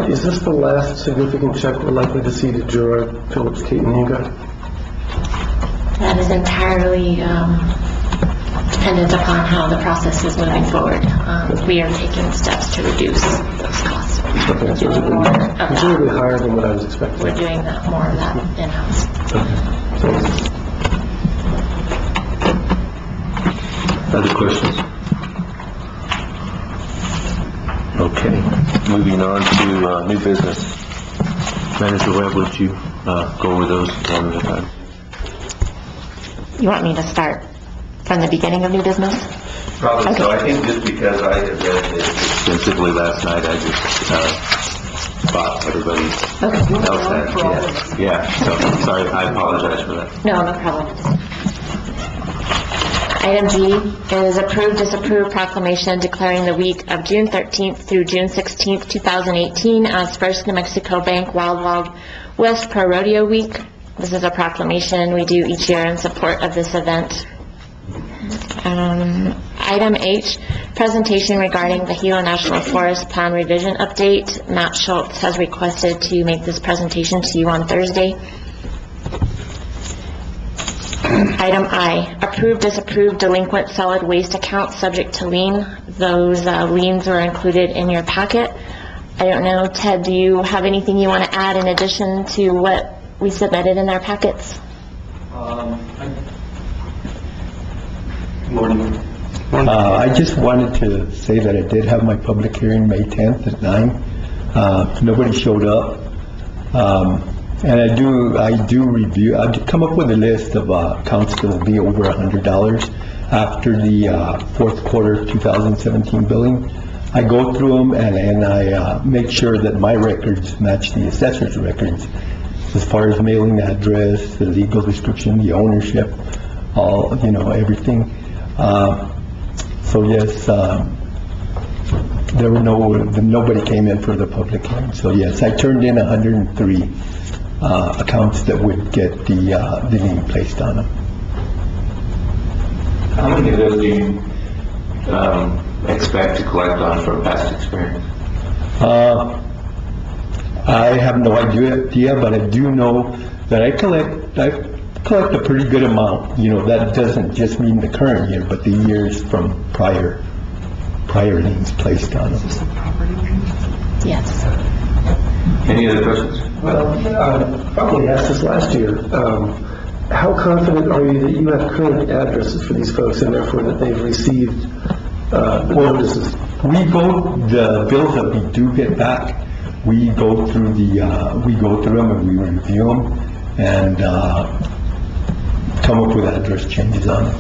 Is this the last significant check we're likely to see to Gerard Phillips, Kate, and Inga? That is entirely dependent upon how the process is moving forward. We are taking steps to reduce those costs. Okay, so considerably higher than what I was expecting. We're doing that, more of that in-house. Okay. Thanks. Other questions? Okay, moving on to new business. Manager Webb, would you go over those one at a time? You want me to start from the beginning of new business? Probably Okay. so. I think just because I had read it extensively last night, I just thought everybody else had. Yeah, so sorry, I apologize for that. No, no problem. Item G is approved, disapprove proclamation declaring the week of June 13th through June 16th, 2018 as First New Mexico Bank Wild West Pro Rodeo Week. This is a proclamation we do each year in support of this event. Item H, presentation regarding the Gila National Forest Plan Revision Update. Matt Schultz has requested to make this presentation to you on Thursday. Item I, approve, disapprove delinquent solid waste accounts subject to lien. Those liens were included in your packet. I don't know, Ted, do you have anything you want to add in addition to what we submitted in our packets? Morning. I just wanted to say that I did have my public hearing May 10th at 9. Nobody showed up. And I do review, I've come up with a list of accounts that will be over $100 after the fourth quarter 2017 billing. I go through them and I make sure that my records match the assessor's records as far as mailing address, the legal description, the ownership, all, everything. So yes, nobody came in for the public hearing. So yes, I turned in 103 accounts that would get the lien placed on them. How many of those do you expect to collect on from past experience? I have no idea, but I do know that I collect a pretty good amount. That doesn't just mean the current year, but the years from prior liens placed on them. Yes. Any other questions? Well, I probably asked this last year. How confident are you that you have current addresses for these folks and therefore that they've received notices? The bills that we do get back, we go through them and we review them and come up with address changes on it.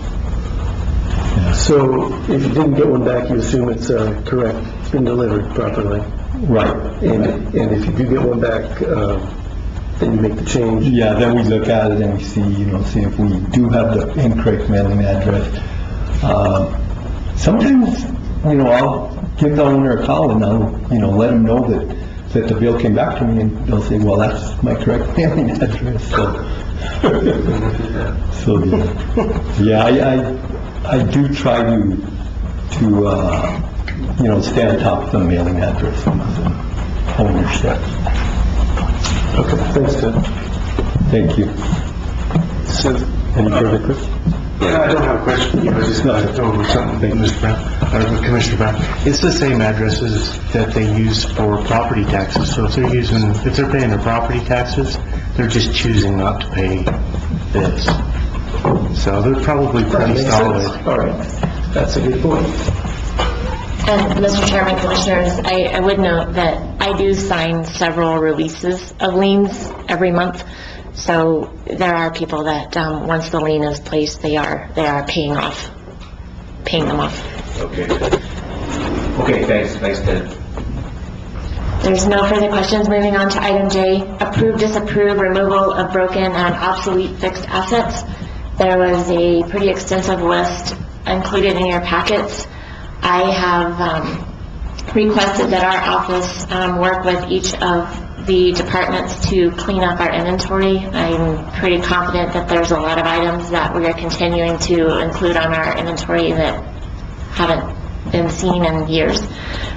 Yeah. So if you didn't get one back, you assume it's correct, it's been delivered properly. Right. And if you do get one back, then you make the change. Yeah, then we look at it and we see if we do have the incorrect mailing address. Sometimes, I'll give the owner a call and I'll, let them know that the bill came back to me, and they'll say, well, that's my correct mailing address. So yeah, I do try to stay on top of the mailing address and ownership. Okay, thanks, Ted. Thank you. So, any further questions? I don't have a question. I was just going to go over something, Mr. Brown, or Commissioner Brown. It's the same addresses that they use for property taxes. So if they're paying their property taxes, they're just choosing not to pay this. So they're probably pretty solid. All right, that's a good point. And Mr. Chairman, Commissioners, I would note that I do sign several releases of liens every month. So there are people that once the lien is placed, they are paying them off. Okay, thanks, Ted. There's no further questions. Moving on to item J, approve, disapprove removal of broken and obsolete fixed assets. There was a pretty extensive list included in your packets. I have requested that our office work with each of the departments to clean up our inventory. I'm pretty confident that there's a lot of items that we are continuing to include on our inventory that haven't been seen in years.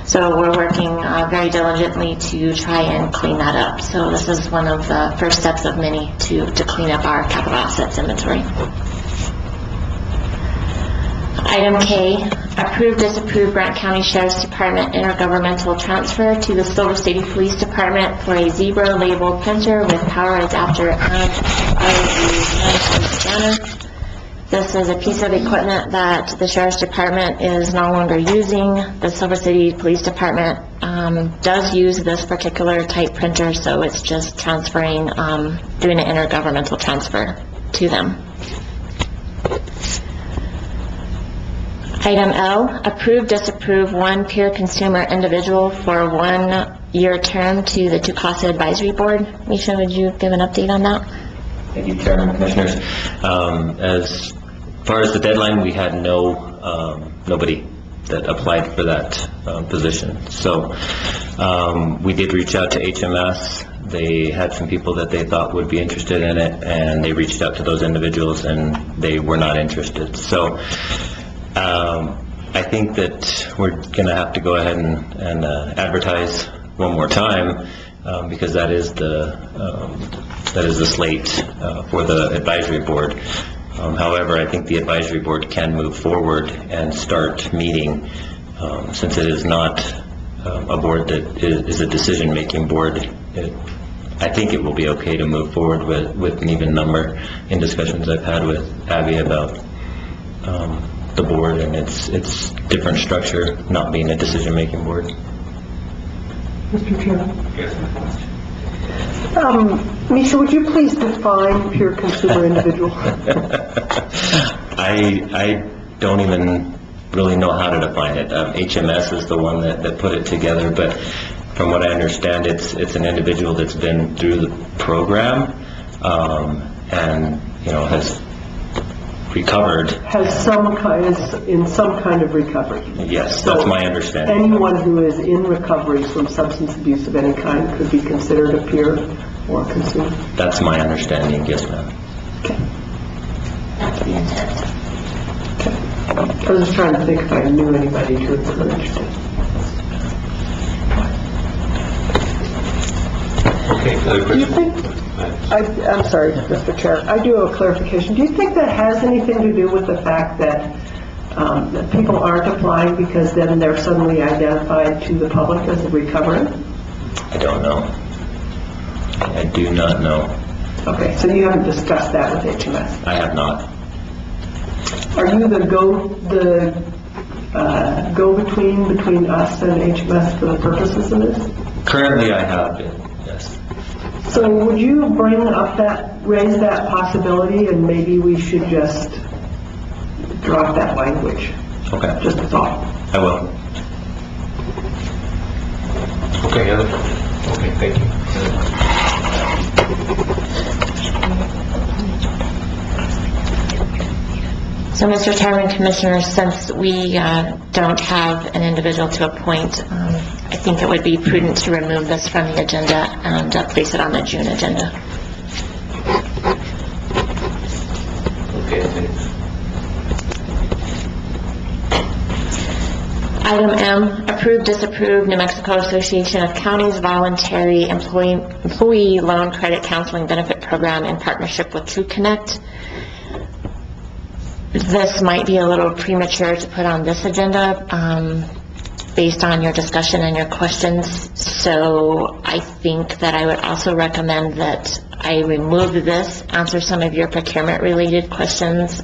So we're working very diligently to try and clean that up. So this is one of the first steps of many to clean up our capital assets inventory. Item K, approve, disapprove Grant County Sheriff's Department intergovernmental transfer to the Silver City Police Department for a zebra label printer with power adapter and ROG scanner. This is a piece of equipment that the Sheriff's Department is no longer using. The Silver City Police Department does use this particular type printer, so it's just transferring, doing an intergovernmental transfer to them. Item L, approve, disapprove one peer consumer individual for a 1-year term to the Tucasa Advisory Board. Misha, would you give an update on that? Thank you, Chairman, Commissioners. As far as the deadline, we had nobody that applied for that position. So we did reach out to HMS. They had some people that they thought would be interested in it, and they reached out to those individuals, and they were not interested. So I think that we're going to have to go ahead and advertise one more time because that is the slate for the advisory board. However, I think the advisory board can move forward and start meeting since it is not a board that is a decision-making board, I think it will be okay to move forward with an even number in discussions I've had with Abby about the board and its different structure, not being a decision-making board. Mr. Chairman. Misha, would you please define pure consumer individual? I don't even really know how to define it. HMS is the one that put it together, but from what I understand, it's an individual that's been through the program and has recovered. Is in some kind of recovery. Yes, that's my understanding. Anyone who is in recovery from substance abuse of any kind could be considered a peer or consumer. That's my understanding. Yes, ma'am. That's the intent. I was just trying to think if I knew anybody to encourage it. Okay, other Do you questions? think, I'm sorry, Mr. Chair, I do have a clarification. Do you think that has anything to do with the fact that people aren't applying because then they're suddenly identified to the public as a recovering? I don't know. I do not know. Okay, so you haven't discussed that with HMS? I have not. Are you the go-between between us and HMS for the purposes of this? Currently, I have been, yes. So would you raise that possibility, and maybe we should just drop that language? Okay. Just a thought. I will. Okay, okay, thank you. So, Mr. Chairman, Commissioners, since we don't have an individual to appoint, I think it would be prudent to remove this from the agenda and place it on the June agenda. Okay, thanks. Item M, approve, disapprove New Mexico Association of Counties Voluntary Employee Loan Credit Counseling Benefit Program in partnership with TrueConnect. This might be a little premature to put on this agenda based on your discussion and your questions. So I think that I would also recommend that I remove this, answer some of your procurement-related questions,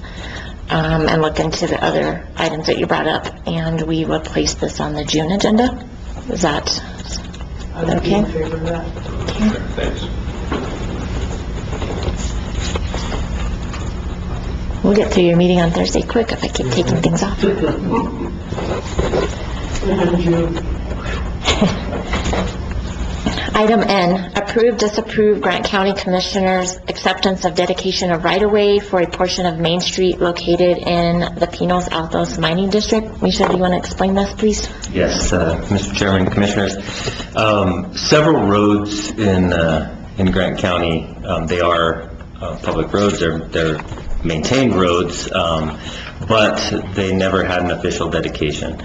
and look into the other items that you brought up, and we will place this on the June agenda. Is that okay? In favor of that. Thanks. We'll get through your meeting on Thursday quick if I keep taking things off. Item N, approve, disapprove Grant County Commissioners' acceptance of dedication of right-of-way for a portion of Main Street located in the Pinos Altos Mining District. Misha, do you want to explain this, please? Yes, Mr. Chairman, Commissioners. Several roads in Grant County, they are public roads. They're maintained roads, but they never had an official dedication.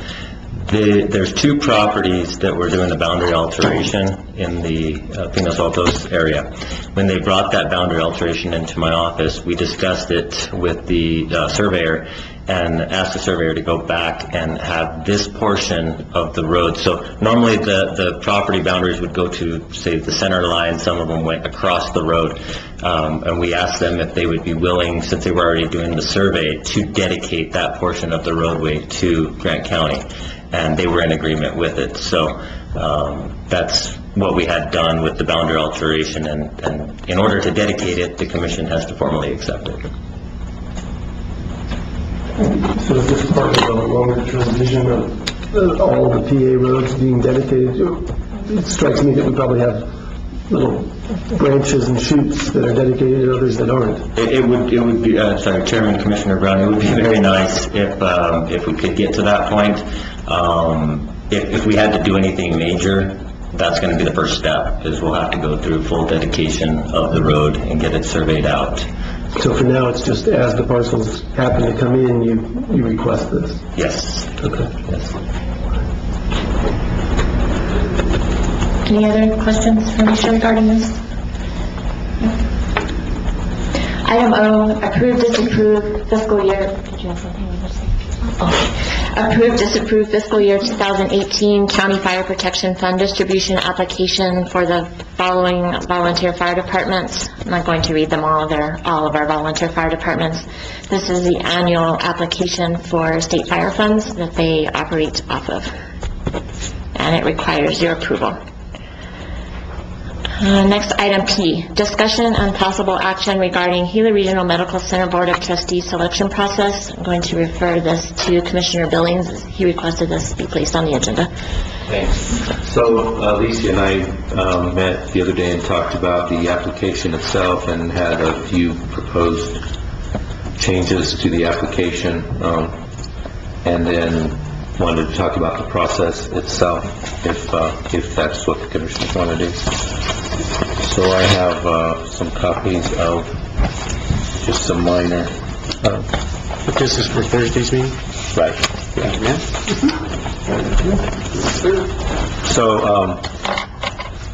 There's two properties that were doing a boundary alteration in the Pinos Altos area. When they brought that boundary alteration into my office, we discussed it with the surveyor and asked the surveyor to go back and have this portion of the road. So normally the property boundaries would go to, say, the center line. Some of them went across the road. And we asked them if they would be willing, since they were already doing the survey, to dedicate that portion of the roadway to Grant County. And they were in agreement with it. So that's what we had done with the boundary alteration, and in order to dedicate it, the commission has to formally accept it. So is this part of a longer transition of all the PA roads being dedicated? It strikes me that we probably have little branches and shoots that are dedicated and others that aren't. It would be, sorry, Chairman, Commissioner Brown, it would be very nice if we could get to that point. If we had to do anything major, that's going to be the first step, is we'll have to go through full dedication of the road and get it surveyed out. So for now, it's just as the parcels happen to come in, you request this? Yes. Okay. Yes. Any other questions for Misha regarding this? No? Item O, approve, disapprove fiscal year. Did you have something you wanted to say? Oh. Approve, disapprove fiscal year 2018 County Fire Protection Fund distribution application for the following volunteer fire departments. I'm not going to read them all of our volunteer fire departments. This is the annual application for state fire funds that they operate off of. And it requires your approval. Next, item P, discussion and possible action regarding Gila Regional Medical Center Board of Trustees selection process. I'm going to refer this to Commissioner Billings. He requested this be placed on the agenda. Thanks. So, Alicia and I met the other day and talked about the application itself and had a few proposed changes to the application, and then wanted to talk about the process itself, if that's what the commissioners want to do. So I have some copies of just some minor... But this is for Thursday's meeting? Right. So,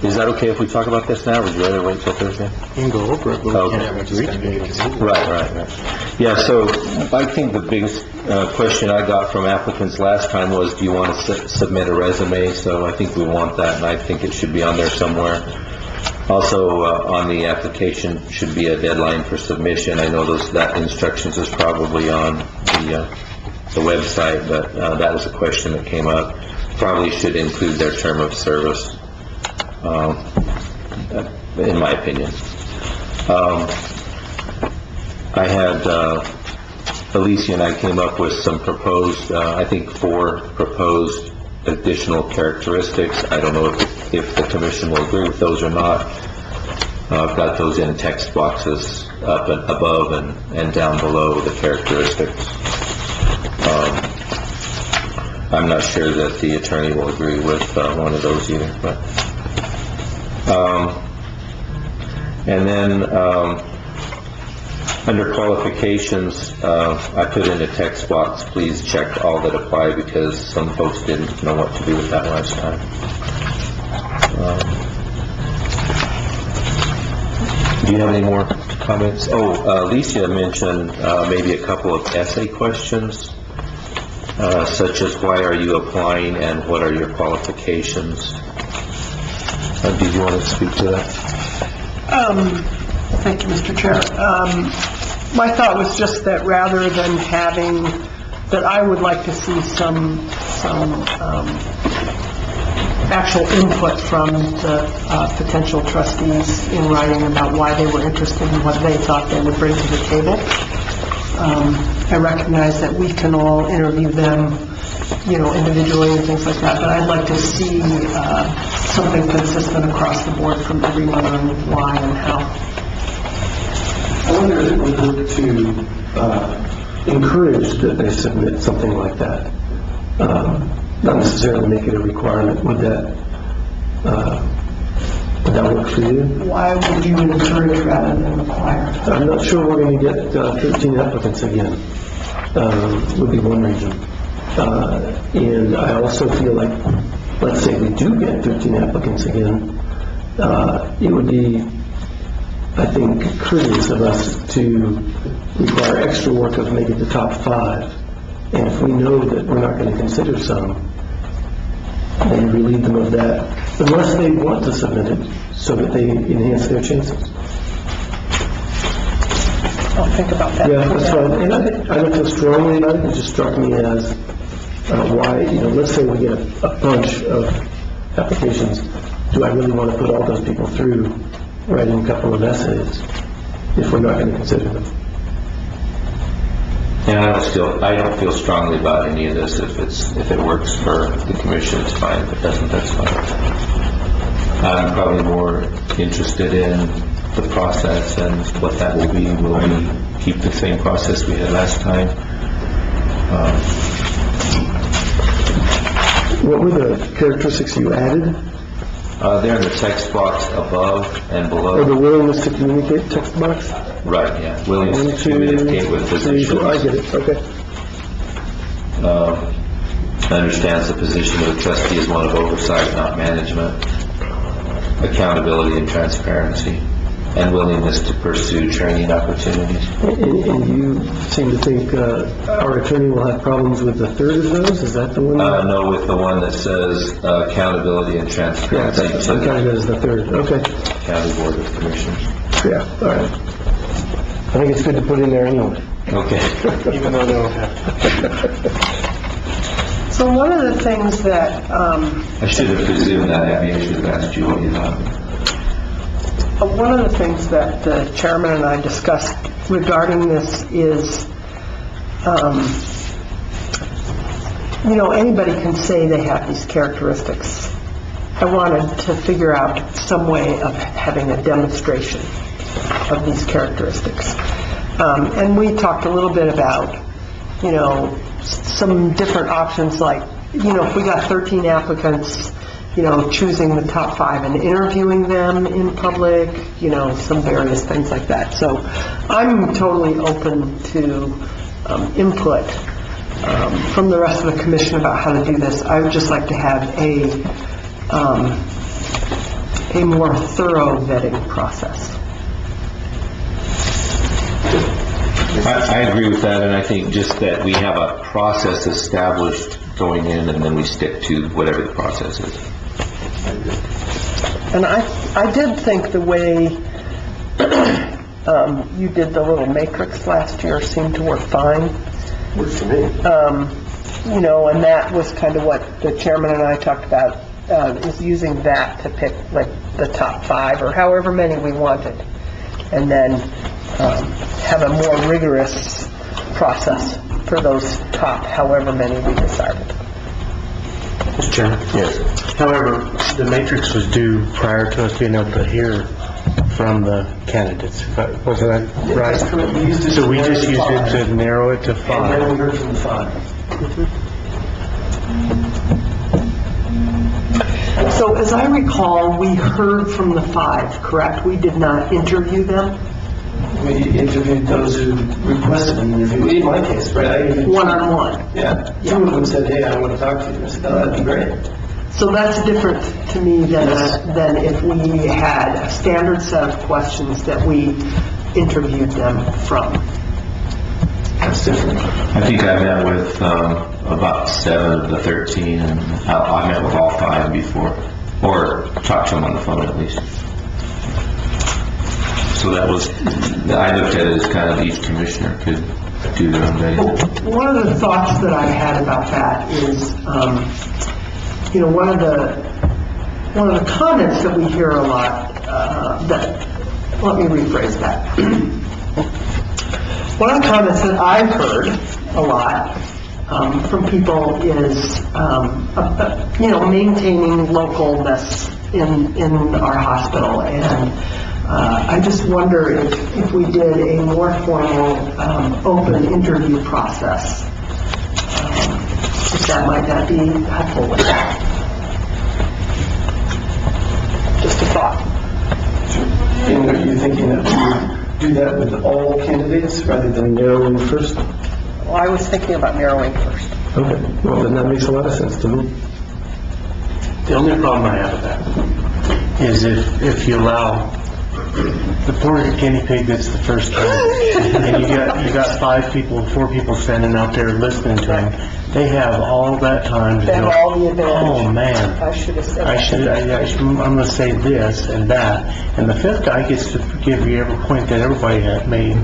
is that okay if we talk about this now, or would you rather wait till Thursday? You can go over it, but we can't have it. Right. Yeah, so I think the biggest question I got from applicants last time was, do you want to submit a resume? So I think we want that, and I think it should be on there somewhere. Also, on the application should be a deadline for submission. I know that instructions is probably on the website, but that was a question that came up. Probably should include their term of service, in my opinion. I had, Alicia and I came up with some proposed, I think 4 proposed additional characteristics. I don't know if the commission will agree with those or not. I've got those in text boxes up and above and down below the characteristics. I'm not sure that the attorney will agree with one of those either, but and then under qualifications, I put in a text box, please check all that apply, because some folks didn't know what to do with that last time. Do you have any more comments? Alicia mentioned maybe a couple of essay questions, such as why are you applying and what are your qualifications? Did you want to speak to that? Thank you, Mr. Chair. My thought was just that rather than having, that I would like to see some actual input from the potential trustees in writing about why they were interested and what they thought they would bring to the table. I recognize that we can all interview them, individually and things like that, but I'd like to see something consistent across the board from everyone on why and how. I wonder if it would look to encourage that they submit something like that. Not necessarily make it a requirement. Would that work for you? Why would you encourage rather than require? I'm not sure we're going to get 13 applicants again. Would be one reason. And I also feel like, let's say we do get 13 applicants again, it would be, I think, courteous of us to require extra work of maybe the top 5. And if we know that we're not going to consider some, then relieve them of that, unless they want to submit it, so that they enhance their chances. I'll think about that. Yeah, that's fine. And I don't feel strongly about it. It just struck me as why, let's say we get a bunch of applications. Do I really want to put all those people through writing a couple of essays if we're not going to consider them? And I don't feel strongly about any of this. If it works for the commission, it's fine. If it doesn't, that's fine. I'm probably more interested in the process and what that will be. Will we keep the same process we had last time? What were the characteristics you added? They're in the text box above and below. Or the willingness to communicate text box? Right, yeah. Willingness to communicate with physicians. I get it, okay. Understands the position of the trustee as one of oversight, not management. Accountability and transparency. and willingness to pursue training opportunities. And you seem to think our attorney will have problems with the third of those? Is that the one? No, with the one that says accountability and Yeah, transparency that's to kind the of as the third, okay. County Board of Commissioners. Yeah, all right. I think it's good to put in there anyway. Okay. Even though they don't have to. So one of the things that, I should have presumed that, Abby. I should have asked you what you thought. one of the things that the chairman and I discussed regarding this is, anybody can say they have these characteristics. I wanted to figure out some way of having a demonstration of these characteristics. And we talked a little bit about, some different options like, if we got 13 applicants, choosing the top 5 and interviewing them in public, some various things like that. So I'm totally open to input from the rest of the commission about how to do this. I would just like to have a more thorough vetting process. I agree with that, and I think just that we have a process established going in, and then we stick to whatever the process is. And I did think the way you did the little matrix last year seemed to work fine. Works for me. And that was kind of what the chairman and I talked about, is using that to pick like the top 5 or however many we wanted, and then have a more rigorous process for those top however many we decided. Mr. Chairman? Yes. However, the matrix was due prior to us being able to hear from the candidates. Wasn't that right? That's correct. We used it So we to just narrow used it it to to narrow it to And then 5. we heard from the 5. So as I recall, we heard from the 5, correct? We did not interview them We interviewed those who requested an interview. In my case, right? I interviewed one-on-one. Yeah. 2 of them said, hey, I want to talk to you. I said, oh, that'd be great. So that's different to me than if we had a standard set of questions that we interviewed them from. That's different. I think I met with about 7 of the 13, and I met with all 5 before, or talked to them on the phone at least. So that was, I looked at it as kind of each commissioner could do their own day. One of the thoughts that I had about that is, one of the comments that we hear a lot, let me rephrase that. One of the comments that I've heard a lot from people is, maintaining localness in our hospital. And I just wonder if we did a more formal, open interview process, if that might not be helpful with that. Just a thought. And are you thinking that we would do that with all candidates rather than narrowing first? Well, I was thinking about narrowing first. Okay, well, then that makes a lot of sense to me. The only problem I have with that is if you allow the poor guinea pig that's the first candidate, and you got 4 people standing out there listening to him. They have all that time to They have go, all the advantage. oh man, I should have said I'm going to say this and that. And the 5th guy gets to give you every point that everybody had made.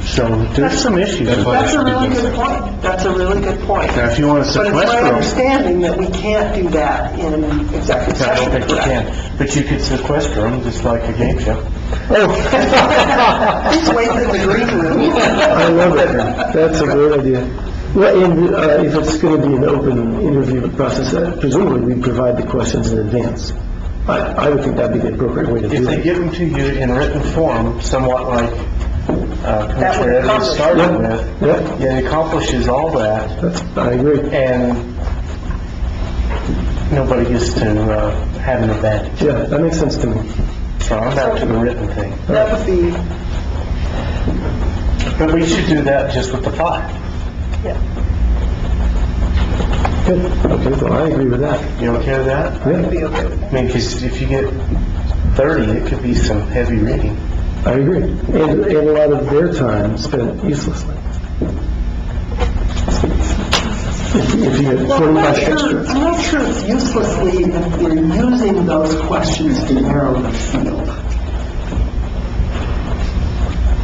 So there's some issues. That's a really good point. That's a really good point. Now, if you want to But it's my sequester them, understanding that we can't do that in executive I session. don't think you correct? can. But you could sequester them just like a game show. He's waiting in the green room. I love it. That's a great idea. Well, and if it's going to be an open interview process, presumably we provide the questions in advance. I would think that'd be the appropriate way to If do they it. give them to you in written form, somewhat like That would Commissioner Evans accomplish started it. with, Yeah. it accomplishes all that, I agree. and nobody gets to have an advantage. Yeah, that makes sense to me. So I'm back to the written thing. That would be, But we should do that just with the 5. Good. Okay, well, I agree with that. You okay with that? Yeah. be okay with I mean, because if you get 30, it could be some heavy reading. I agree. And a lot of their time spent uselessly. If you had Well, 45 extra. I'm not sure it's uselessly if you're using those questions to narrow the field.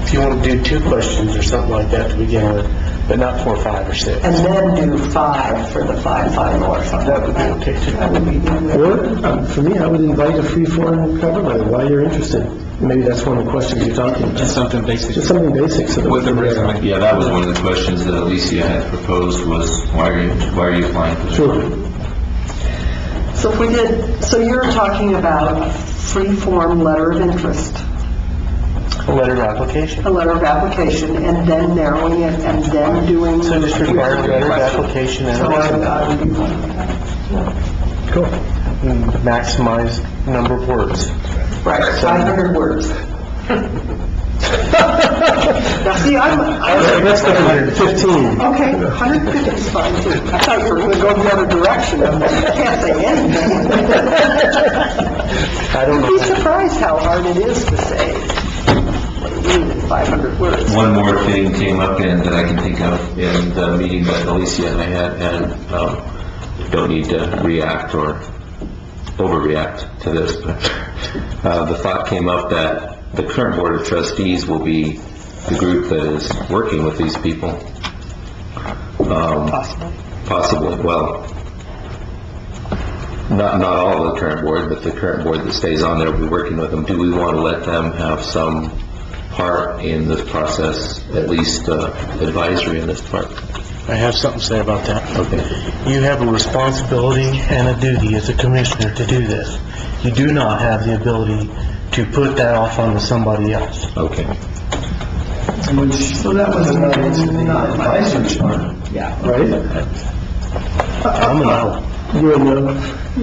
If you want to do 2 questions or something like that to begin with, but not 4, 5, or 6. And then do 5 for the 5 or something. That would be okay too. That would be good. Or, for me, I would invite a free-form cover letter, why you're interested. Maybe that's one of the questions you're talking about. Just something basic. Just something basic. So that With the we can- resume, yeah, that was one of the questions that Alicia had proposed was, why are you applying for this? Sure. So if we did, so you're talking about a free-form letter of interest, A letter of application. a letter of application, and then narrowing it, and then doing... So just require a letter of application and a resume. I would be fine with that. Cool. And maximize number of words. Right, 500 words. Now, see, Let's go 115. Okay, 150 is fine too. I thought you were going to go the other direction. I can't say anything. I don't You'd be know. surprised how hard it is to say what you mean in 500 words. One more thing came up that I can think of in the meeting that Alicia and I had, and don't need to react or overreact to this, but the thought came up that the current Board of Trustees will be the group that is working with these people. Possibly, well, not all of the current board, but the current board that stays on there will be working with them. Do we want to let them have some part in this process, at least advisory in this part? I have something to say about that. Okay. You have a responsibility and a duty as a commissioner to do this. You do not have the ability to put that off onto somebody else. Okay. So that was not advisory part. Yeah. Right? I'm an owl. You're in the,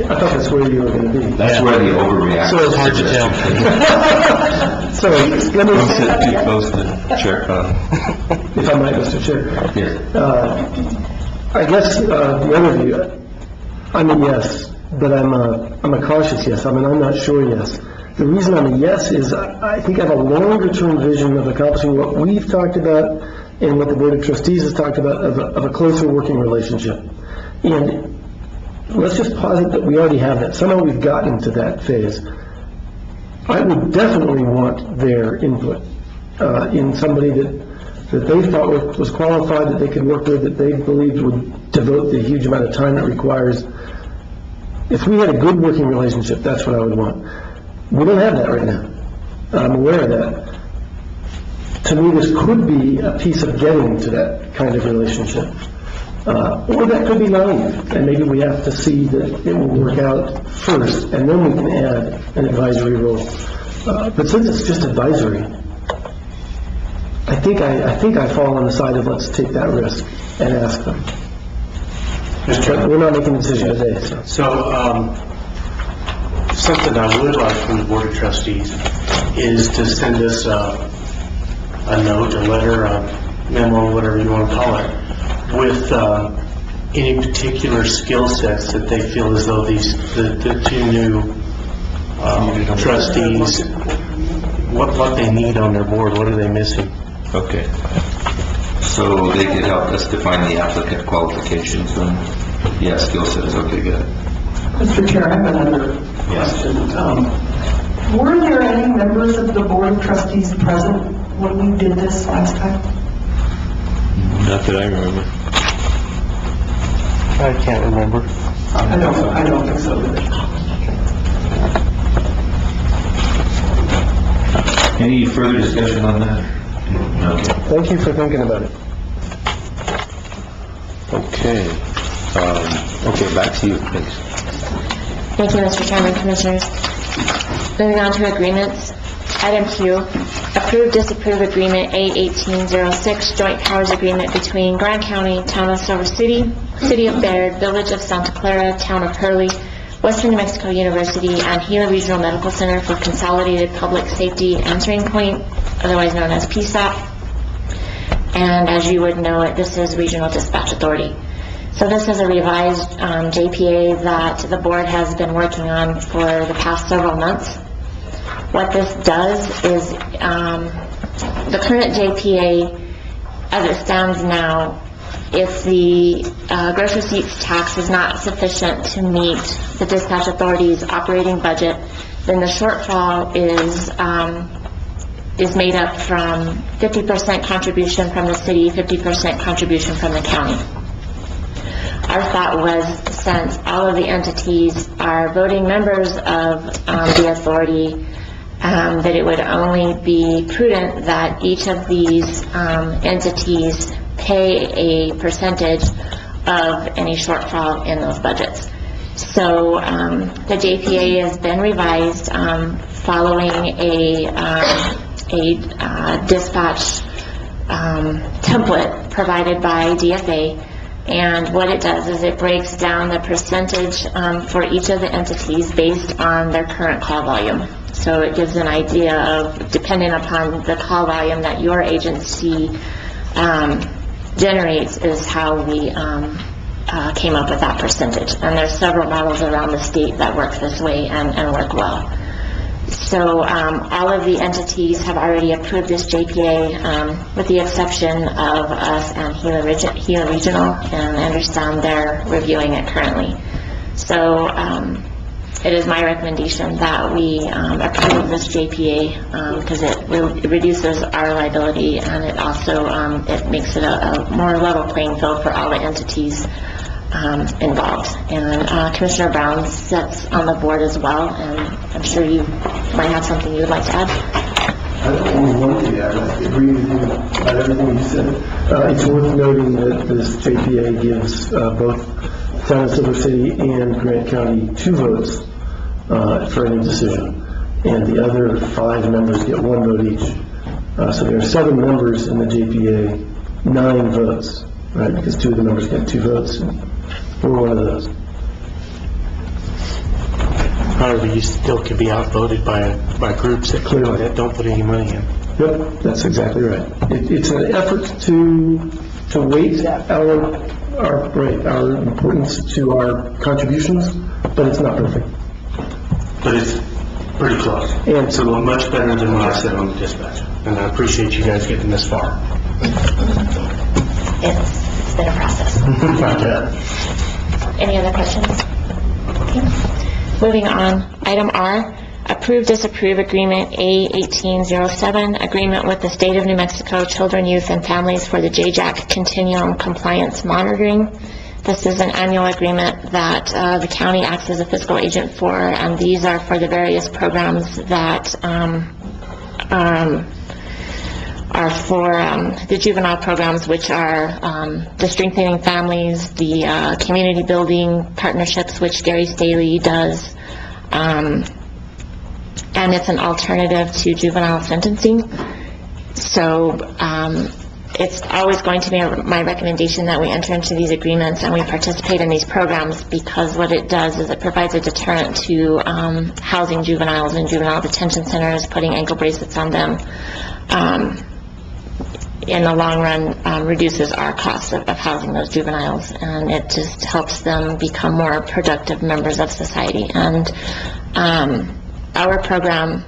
I thought that's where you were going to be. That's where the overreaction. So it's hard to tell. So, let me Don't sit too close to Chair Conley. if I might, Mr. Chair. Yes. I guess, the other view, I'm a yes, but I'm a cautious yes. I'm not sure yes. The reason I'm a yes is I think I have a longer-term vision of accomplishing what we've talked about and what the Board of Trustees has talked about of a closer working relationship. And let's just posit that we already have that. Somehow we've gotten to that phase. I would definitely want their input in somebody that they thought was qualified, that they could work with, that they believed would devote the huge amount of time it requires. If we had a good working relationship, that's what I would want. We don't have that right now. I'm aware of that. To me, this could be a piece of getting to that kind of relationship. Or that could be naive, and maybe we have to see that it will work out first, and then we can add an advisory role. But since it's just advisory, I think I fall on the side of let's take that risk and ask them. But we're not making a decision today, so. So, something I would like from the Board of Trustees is to send us a note, a letter, a memo, whatever you want to call it, with any particular skill sets that they feel as though the 2 new trustees, what they need on their board, what are they missing? Okay. So they could help us define the applicant qualifications and, yeah, skill sets. Okay, good. Mr. Chair, I have another question. Were there any members of the Board of Trustees present when we did this last time? Not that I remember. I can't remember. I don't think so either. Any further discussion on that? Okay. Thank you for thinking about it. Okay. Okay, back to you, please. Thank you, Mr. Chairman, Commissioners. Moving on to agreements. Item Q, approve, disapprove agreement A1806, joint powers agreement between Grand County, Town of Silver City, City of Baird, Village of Santa Clara, Town of Hurley, Western New Mexico University, and Gila Regional Medical Center for Consolidated Public Safety Answering Point, otherwise known as PSAP. And as you would know it, this is Regional Dispatch Authority. So this is a revised JPA that the board has been working on for the past several months. What this does is, the current JPA, as it stands now, if the gross receipts tax is not sufficient to meet the dispatch authority's operating budget, then the shortfall is made up from 50% contribution from the city, 50% contribution from the county. Our thought was, since all of the entities are voting members of the authority, that it would only be prudent that each of these entities pay a percentage of any shortfall in those budgets. So the JPA has been revised following a dispatch template provided by DFA. And what it does is it breaks down the percentage for each of the entities based on their current call volume. So it gives an idea of, depending upon the call volume that your agency generates, is how we came up with that percentage. And there's several models around the state that work this way and work well. So all of the entities have already approved this JPA, with the exception of us and Gila Regional, and I understand they're reviewing it currently. So it is my recommendation that we approve this JPA because it reduces our liability, and it also it makes it a more level playing field for all the entities involved. And Commissioner Brown sits on the board as well, and I'm sure you might have something you would like to add. I only one thing to add. I agree with you about everything you said. It's worth noting that this JPA gives both Town of Silver City and Grant County 2 votes for any decision, and the other 5 members get 1 vote each. So there are 7 members in the JPA, 9 votes, right? Because 2 of the members get 2 votes, and we're one of those. However, you still could be outvoted by groups that clearly that don't put any money in. Yep, that's exactly right. It's an effort to weight our importance to our contributions, but it's not perfect. But it's pretty close. And it's a little much better than what I said on the dispatch. And I appreciate you guys getting this far. It's been a process. Any other questions? Okay. Moving on, item R, approve, disapprove agreement A1807, agreement with the State of New Mexico Children, Youth, and Families for the JJAC Continuum Compliance Monitoring. This is an annual agreement that the county acts as a fiscal agent for, and these are for the various programs that are for the juvenile programs, which are the Strengthening Families, the community building partnerships, which Gary Staley does, and it's an alternative to juvenile sentencing. So it's always going to be my recommendation that we enter into these agreements and we participate in these programs, because what it does is it provides a deterrent to housing juveniles in juvenile detention centers, putting ankle bracelets on them. In the long run, reduces our costs of housing those juveniles, and it just helps them become more productive members of society. And our program,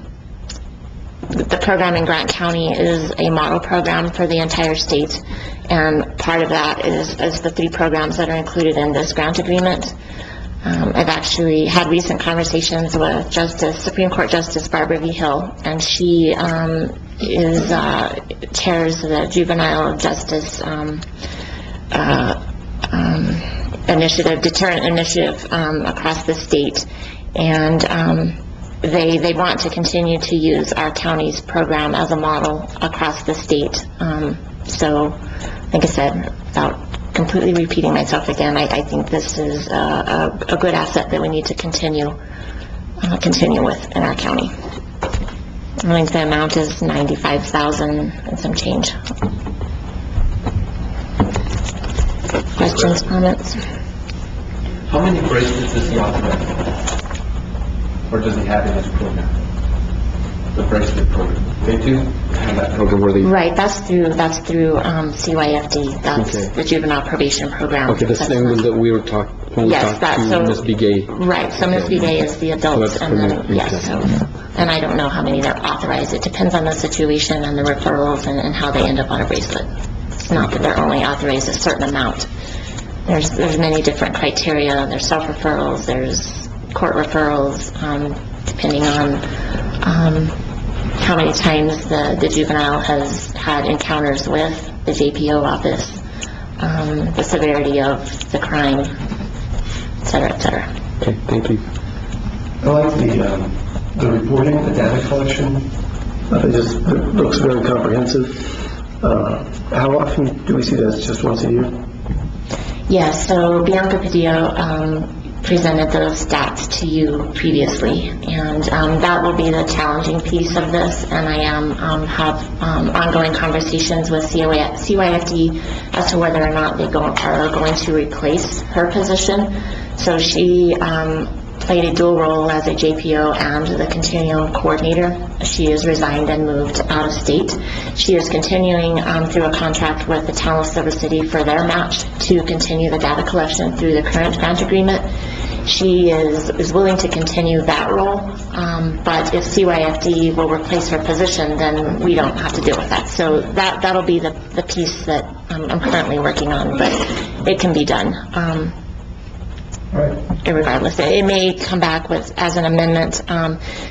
the program in Grant County, is a model program for the entire state, and part of that is the 3 programs that are included in this grant agreement. I've actually had recent conversations with Supreme Court Justice Barbara V. Hill, and she chairs the Juvenile Justice Initiative, Deterrent Initiative across the state, and they want to continue to use our county's program as a model across the state. So, like I said, without completely repeating myself again, I think this is a good asset that we need to continue with in our county. I think the amount is $95,000 and some change. Questions, comments? How many bracelets does he authorize? Or does he have in his program? The bracelet program. They do have that program where they... Right, that's through CYFD. That's okay. the juvenile probation program. Okay, the same one that we were talking, when we Yes, talked that's to so. Ms. Begay. Right, so Ms. Begay is the adults, So that's and then, permanent, yes, so, and I don't know how many they're authorized. It depends on the situation and the referrals and how they end up on a bracelet. It's not that they're only authorized a certain amount. There's many different criteria. There's self-referrals, there's court referrals, depending on how many times the juvenile has had encounters with the JPO office, the severity of the crime, et cetera, et cetera. Okay, thank you. I like the reporting, the data collection. It looks very comprehensive. How often do we see that? Just once a year? Yes, so Bianca Padillo presented those stats to you previously, and that will be the challenging piece of this, and I have ongoing conversations with CYFD as to whether or not they are going to replace her position. So she played a dual role as a JPO and the continuum coordinator. She has resigned and moved out of state. She is continuing through a contract with the town of Silver City for their match to continue the data collection through the current grant agreement. She is willing to continue that role, but if CYFD will replace her position, then we don't have to deal with that. So that'll be the piece that I'm currently working on, but it can be done. Regardless, it may come back as an amendment.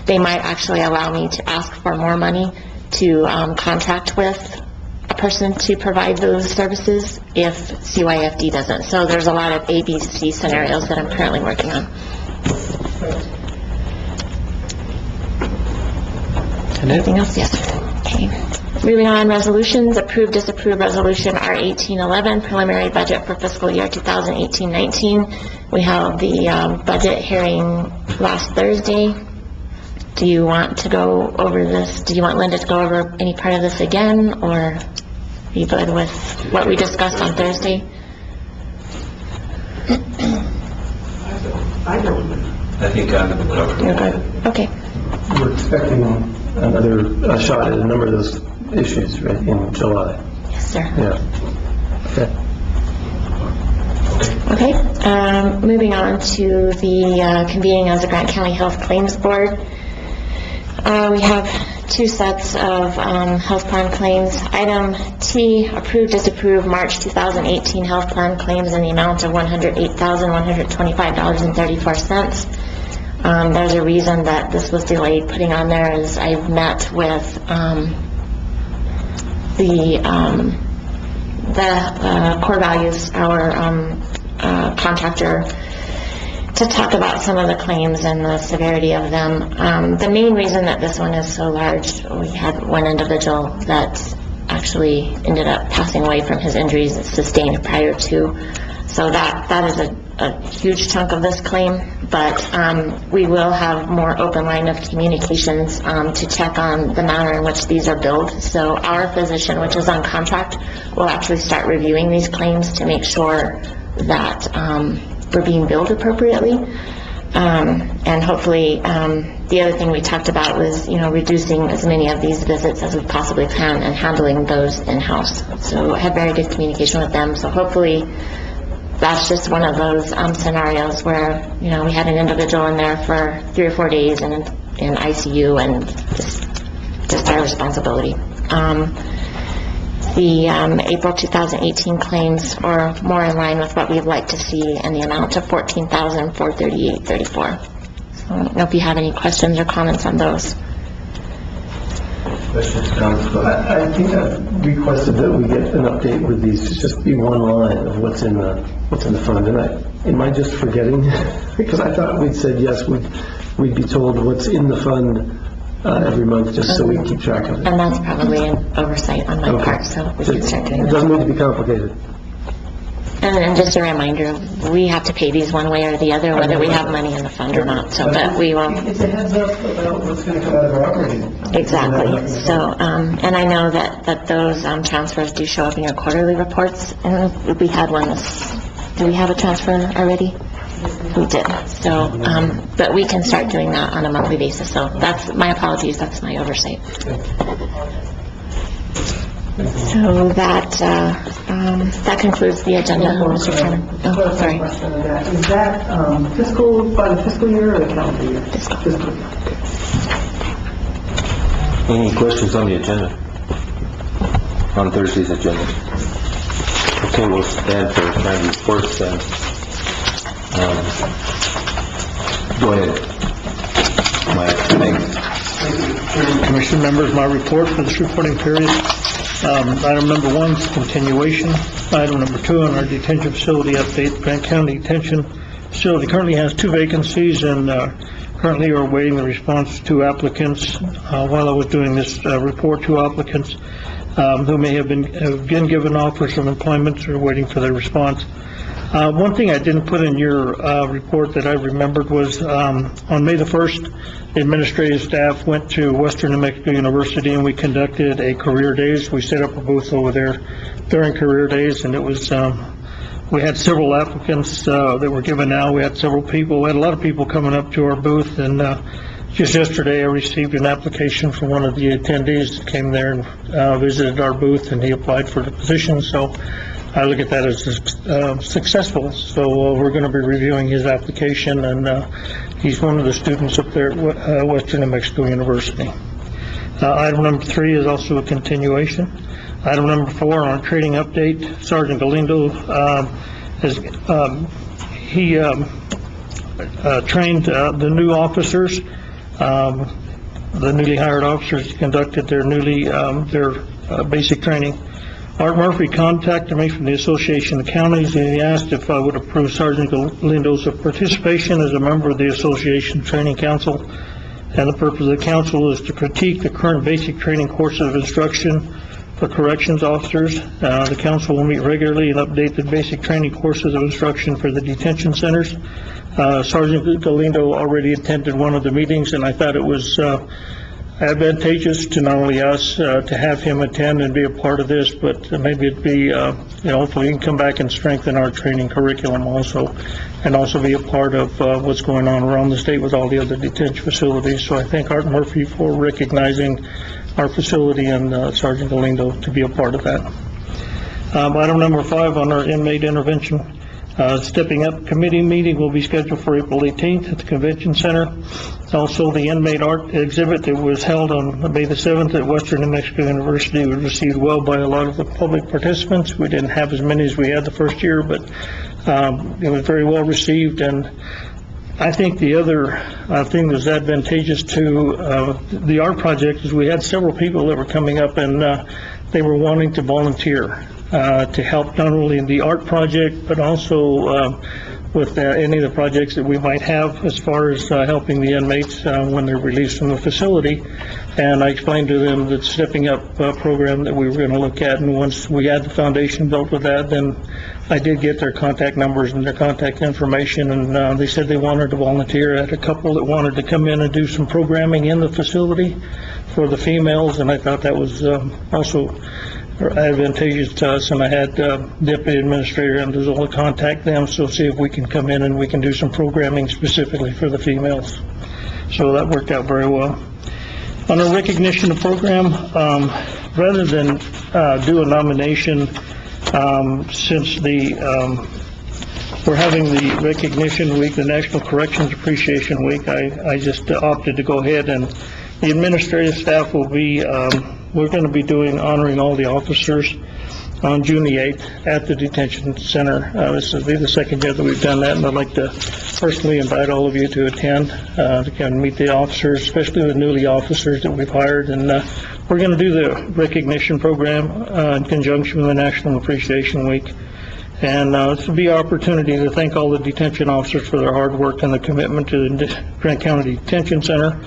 They might actually allow me to ask for more money to contract with a person to provide those services if CYFD doesn't. So there's a lot of ABC scenarios that I'm currently working on. Anything else? Yes. Okay. Moving on, resolutions. Approve, disapprove resolution R1811, preliminary budget for fiscal year 2018-19. We held the budget hearing last Thursday. Do you want to go over this? Do you want Linda to go over any part of this again, or are you good with what we discussed on Thursday? I don't. I think I'm going to cover. You're good. Okay. We're expecting another shot at a number of those issues, right, in July. Yes, sir. Yeah. Okay. Moving on to the convening as a Grant County Health Claims Board. We have two sets of health plan claims. Item T, approve, disapprove March 2018 health plan claims in the amount of $108,125.34. There's a reason that this was delayed putting on there, is I've met with the Core Values, our contractor, to talk about some of the claims and the severity of them. The main reason that this one is so large, we had one individual that actually ended up passing away from his injuries sustained prior to. So that is a huge chunk of this claim, but we will have more open line of communications to check on the manner in which these are billed. So our physician, which is on contract, will actually start reviewing these claims to make sure that we're being billed appropriately. And hopefully, the other thing we talked about was, reducing as many of these visits as we possibly can and handling those in-house. So I had very good communication with them. So hopefully that's just one of those scenarios where, we had an individual in there for 3 or 4 days in ICU, and just our responsibility. The April 2018 claims are more in line with what we'd like to see, in the amount of $14,438.34. So I don't know if you have any questions or comments on those. Questions, comments? I think I've requested that we get an update with these, to just be one line of what's in the fund. And am I just forgetting? Because I thought we'd said yes, we'd be told what's in the fund every month, just so we can keep track of it. And that's probably an oversight on my part, so we can start doing It that. doesn't need to be complicated. And just a reminder, we have to pay these one way or the other, whether we have money in the fund or not. So, but we will. It's a heads up about what's going to come out of our operating. Exactly. So, and I know that those transfers do show up in your quarterly reports. And we had one. Do we have a transfer already? We did. So, but we can start doing that on a monthly basis. So that's my apologies. That's my oversight. So that concludes the agenda, Mr. Chairman. Oh, sorry. Question on that. Is that fiscal, by the fiscal year or the calendar year? Fiscal year. Any questions on the agenda? On Thursday's agenda? Okay, we'll stand for county reports then. Go ahead. Mike, thanks. Commission members, my report for this reporting period. Item number 1 is continuation. Item number 2 on our detention facility update. Grant County Detention Facility currently has 2 vacancies and currently are awaiting the response to 2 applicants. While I was doing this report, 2 applicants who may have been given offers of employment are waiting for their response. One thing I didn't put in your report that I remembered was on May the 1st, the administrative staff went to Western New Mexico University and we conducted a career days. We set up a booth over there during career days, and it was we had several applicants that were given out. We had several people. We had a lot of people coming up to our booth, and just yesterday I received an application from one of the attendees that came there and visited our booth, and he applied for the position. So I look at that as successful. So we're going to be reviewing his application, and he's one of the students up there at Western New Mexico University. Item number 3 is also a continuation. Item number 4 on trading update. Sergeant Galindo trained the new officers. The newly hired officers conducted their basic training. Art Murphy contacted me from the Association of Counties, and he asked if I would approve Sergeant Galindo's participation as a member of the Association Training Council. And the purpose of the council is to critique the current basic training courses of instruction for corrections officers. The council will meet regularly and update the basic training courses of instruction for the detention centers. Sergeant Galindo already attended one of the meetings, and I thought it was advantageous to not only us to have him attend and be a part of this, but maybe it'd be, hopefully he can come back and strengthen our training curriculum also, and also be a part of what's going on around the state with all the other detention facilities. So I thank Art Murphy for recognizing our facility and Sergeant Galindo to be a part of that. Item number 5 on our inmate intervention. Stepping Up Committee meeting will be scheduled for April 18th at the Convention Center. Also, the inmate art exhibit that was held on May the 7th at Western New Mexico University was received well by a lot of the public participants. We didn't have as many as we had the first year, but it was very well received. And I think the other thing that was advantageous to the art project is we had several people that were coming up and they were wanting to volunteer to help not only in the art project, but also with any of the projects that we might have as far as helping the inmates when they're released from the facility. And I explained to them the Stepping Up program that we were going to look at, and once we had the foundation built with that, then I did get their contact numbers and their contact information, and they said they wanted to volunteer. I had a couple that wanted to come in and do some programming in the facility for the females, and I thought that was also advantageous to us, and I had Deputy Administrator Andazola contact them, so see if we can come in and we can do some programming specifically for the females. So that worked out very well. On our recognition program, rather than do a nomination, since we're having the recognition week, the National Corrections Appreciation Week, I just opted to go ahead, and the administrative staff will be we're going to be honoring all the officers on June the 8th at the detention center. This will be the second year that we've done that, and I'd like to personally invite all of you to attend to come and meet the officers, especially the newly officers that we've hired. And we're going to do the recognition program in conjunction with the National Appreciation Week. And this will be an opportunity to thank all the detention officers for their hard work and the commitment to the Grant County Detention Center.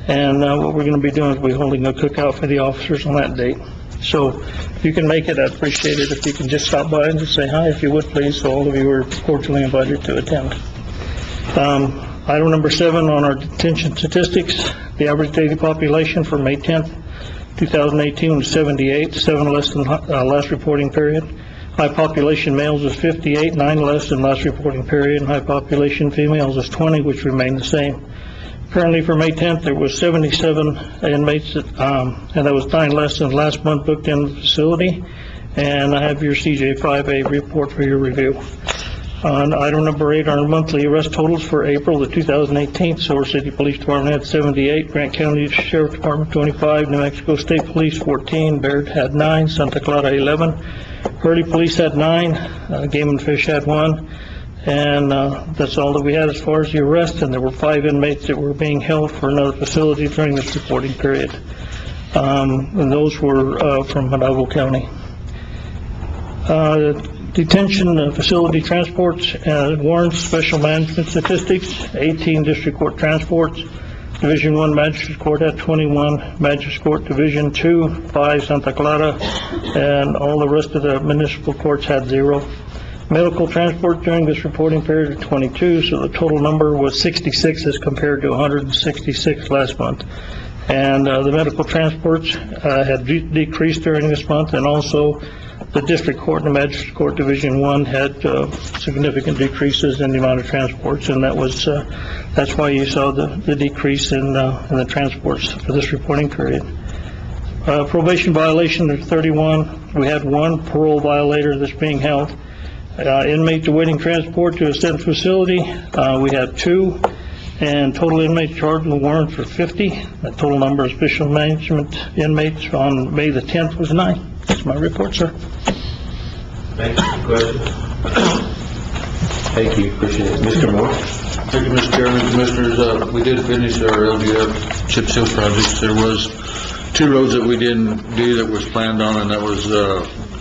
And what we're going to be doing is we're holding a cookout for the officers on that date. So if you can make it, I'd appreciate it if you can just stop by and just say hi if you would, please. So all of you are cordially invited to attend. Item number 7 on our detention statistics. The average daily population for May 10th, 2018 was 78, 7 less than last reporting period. High population males was 58, 9 less than last reporting period, and high population females was 20, which remained the same. Currently for May 10th, there was 77 inmates, and that was 9 less than last month booked in the facility. And I have your CJ5A report for your review. On item number 8, our monthly arrest totals for April the 2018, Silver City Police Department had 78, Grant County Sheriff Department 25, New Mexico State Police 14, Baird had 9, Santa Clara 11, Hurley Police had 9, Game and Fish had 1, and that's all that we had as far as the arrest, and there were 5 inmates that were being held for another facility during this reporting period. And those were from Hidalgo County. Detention facility transports, warrants, special management statistics, 18 district court transports, Division 1 Magistrate Court had 21, Magistrate Court Division 2, 5 Santa Clara, and all the rest of the municipal courts had 0. Medical transport during this reporting period of 22, so the total number was 66 as compared to 166 last month. And the medical transports had decreased during this month, and also the District Court and the Magistrate Court Division 1 had significant decreases in the amount of transports, and that was that's why you saw the decrease in the transports for this reporting period. Probation violation, there's 31. We had 1 parole violator that's being held. Inmates awaiting transport to a sentence facility, we had 2. And total inmates charged with warrants for 50. The total number of special management inmates on May the 10th was 9. That's my report, sir. Thank you. Questions? Thank you. Appreciate it. Mr. Moore? Thank you, Mr. Chairman. Commissioners, we did finish our LGF chip seal projects. There was 2 roads that we didn't do that was planned on, and that was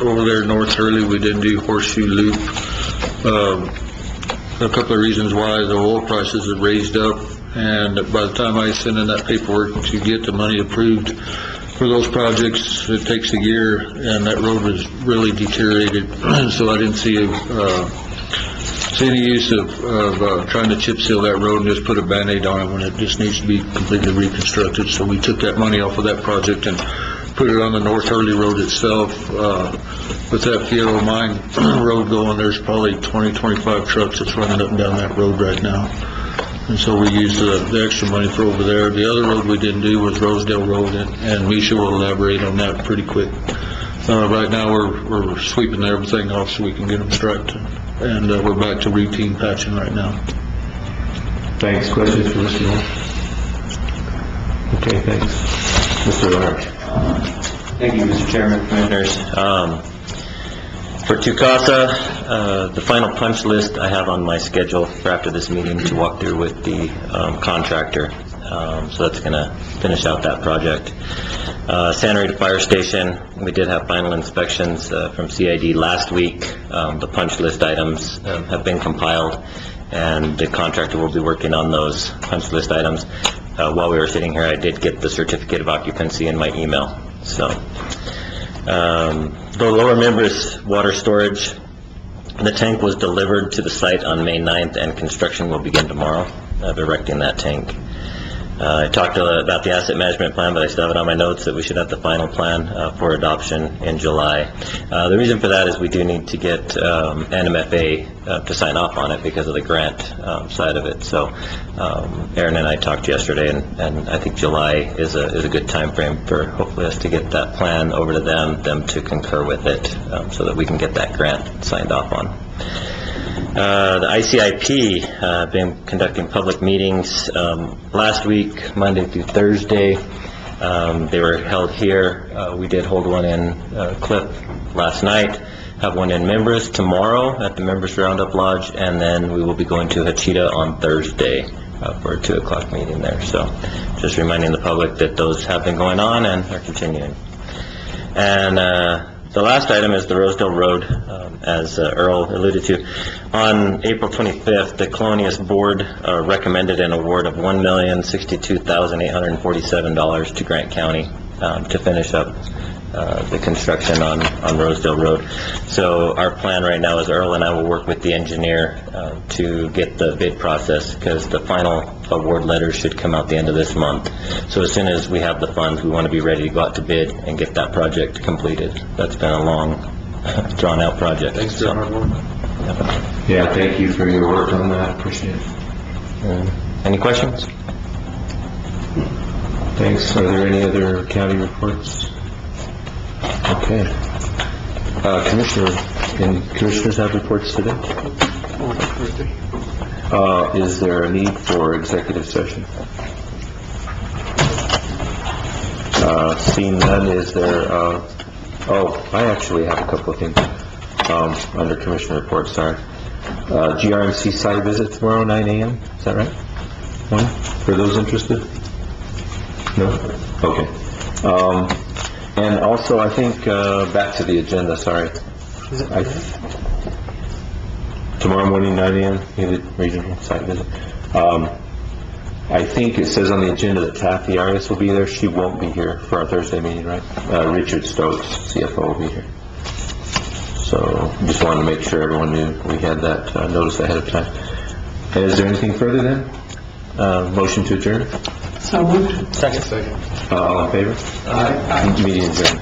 over there North Hurley. We didn't do Horseshoe Loop. A couple of reasons why: the oil prices have raised up, and by the time I send in that paperwork to get the money approved for those projects, it takes a year, and that road was really deteriorated. So I didn't see any use of trying to chip seal that road and just put a Band-Aid on it when it just needs to be completely reconstructed. So we took that money off of that project and put it on the North Hurley Road itself. With that Fierro Mine road going, there's probably 20-25 trucks that's running up and down that road right now. And so we used the extra money for over there. The other road we didn't do was Rosedale Road, and Misha will elaborate on that pretty quick. Right now we're sweeping everything off so we can get them striped, and we're back to routine patching right now. Thanks. Questions for Mr. Moore? Okay, thanks. Mr. Large. Thank you, Mr. Chairman, Commissioners. For Tucasa, the final punch list I have on my schedule for after this meeting to walk through with the contractor. So that's going to finish out that project. Santa Rita Fire Station, we did have final inspections from CID last week. The punch list items have been compiled, and the contractor will be working on those punch list items. While we were sitting here, I did get the certificate of occupancy in my email. So, the Lower Members water storage, the tank was delivered to the site on May 9th, and construction will begin tomorrow of erecting that tank. I talked about the asset management plan, but I still have it on my notes that we should have the final plan for adoption in July. The reason for that is we do need to get NMFA to sign off on it because of the grant side of it. So Aaron and I talked yesterday, and I think July is a good time frame for hopefully us to get that plan over to them to concur with it, so that we can get that grant signed off on. The ICIP been conducting public meetings last week, Monday through Thursday. They were held here. We did hold one in Cliff last night, have one in Members tomorrow at the Members Roundup Lodge, and then we will be going to Hachita on Thursday for a 2 o'clock meeting there. So just reminding the public that those have been going on and are continuing. And the last item is the Rosedale Road, as Earl alluded to. On April 25th, the Colonias Board recommended an award of $1,062,847 to Grant County to finish up the construction on Rosedale Road. So our plan right now is Earl and I will work with the engineer to get the bid process, because the final award letter should come out the end of this month. So as soon as we have the funds, we want to be ready to go out to bid and get that project completed. That's been a long, drawn-out project. Thanks for your hard work. Yeah, thank you for your work on that. Appreciate it. Any questions? Thanks. Are there any other county reports? Okay. Any commissioners have reports today? Is there a need for executive session? Seeing none, is there, I actually have a couple of things, under commissioner reports, sorry. GRMC site visit tomorrow, 9 a.m., is that right? One, for those interested? No? Okay. And also, I think, back to the agenda, sorry. Tomorrow morning, 9 a.m., regional site visit. I think it says on the agenda that Kathy Arias will be there. She won't be here for our Thursday meeting, right? Richard Stokes, CFO, will be here. So, just wanted to make sure everyone knew we had that notice ahead of time. Is there anything further then? Motion to adjourn? So moved. Second. All in favor? Aye. Meeting adjourned.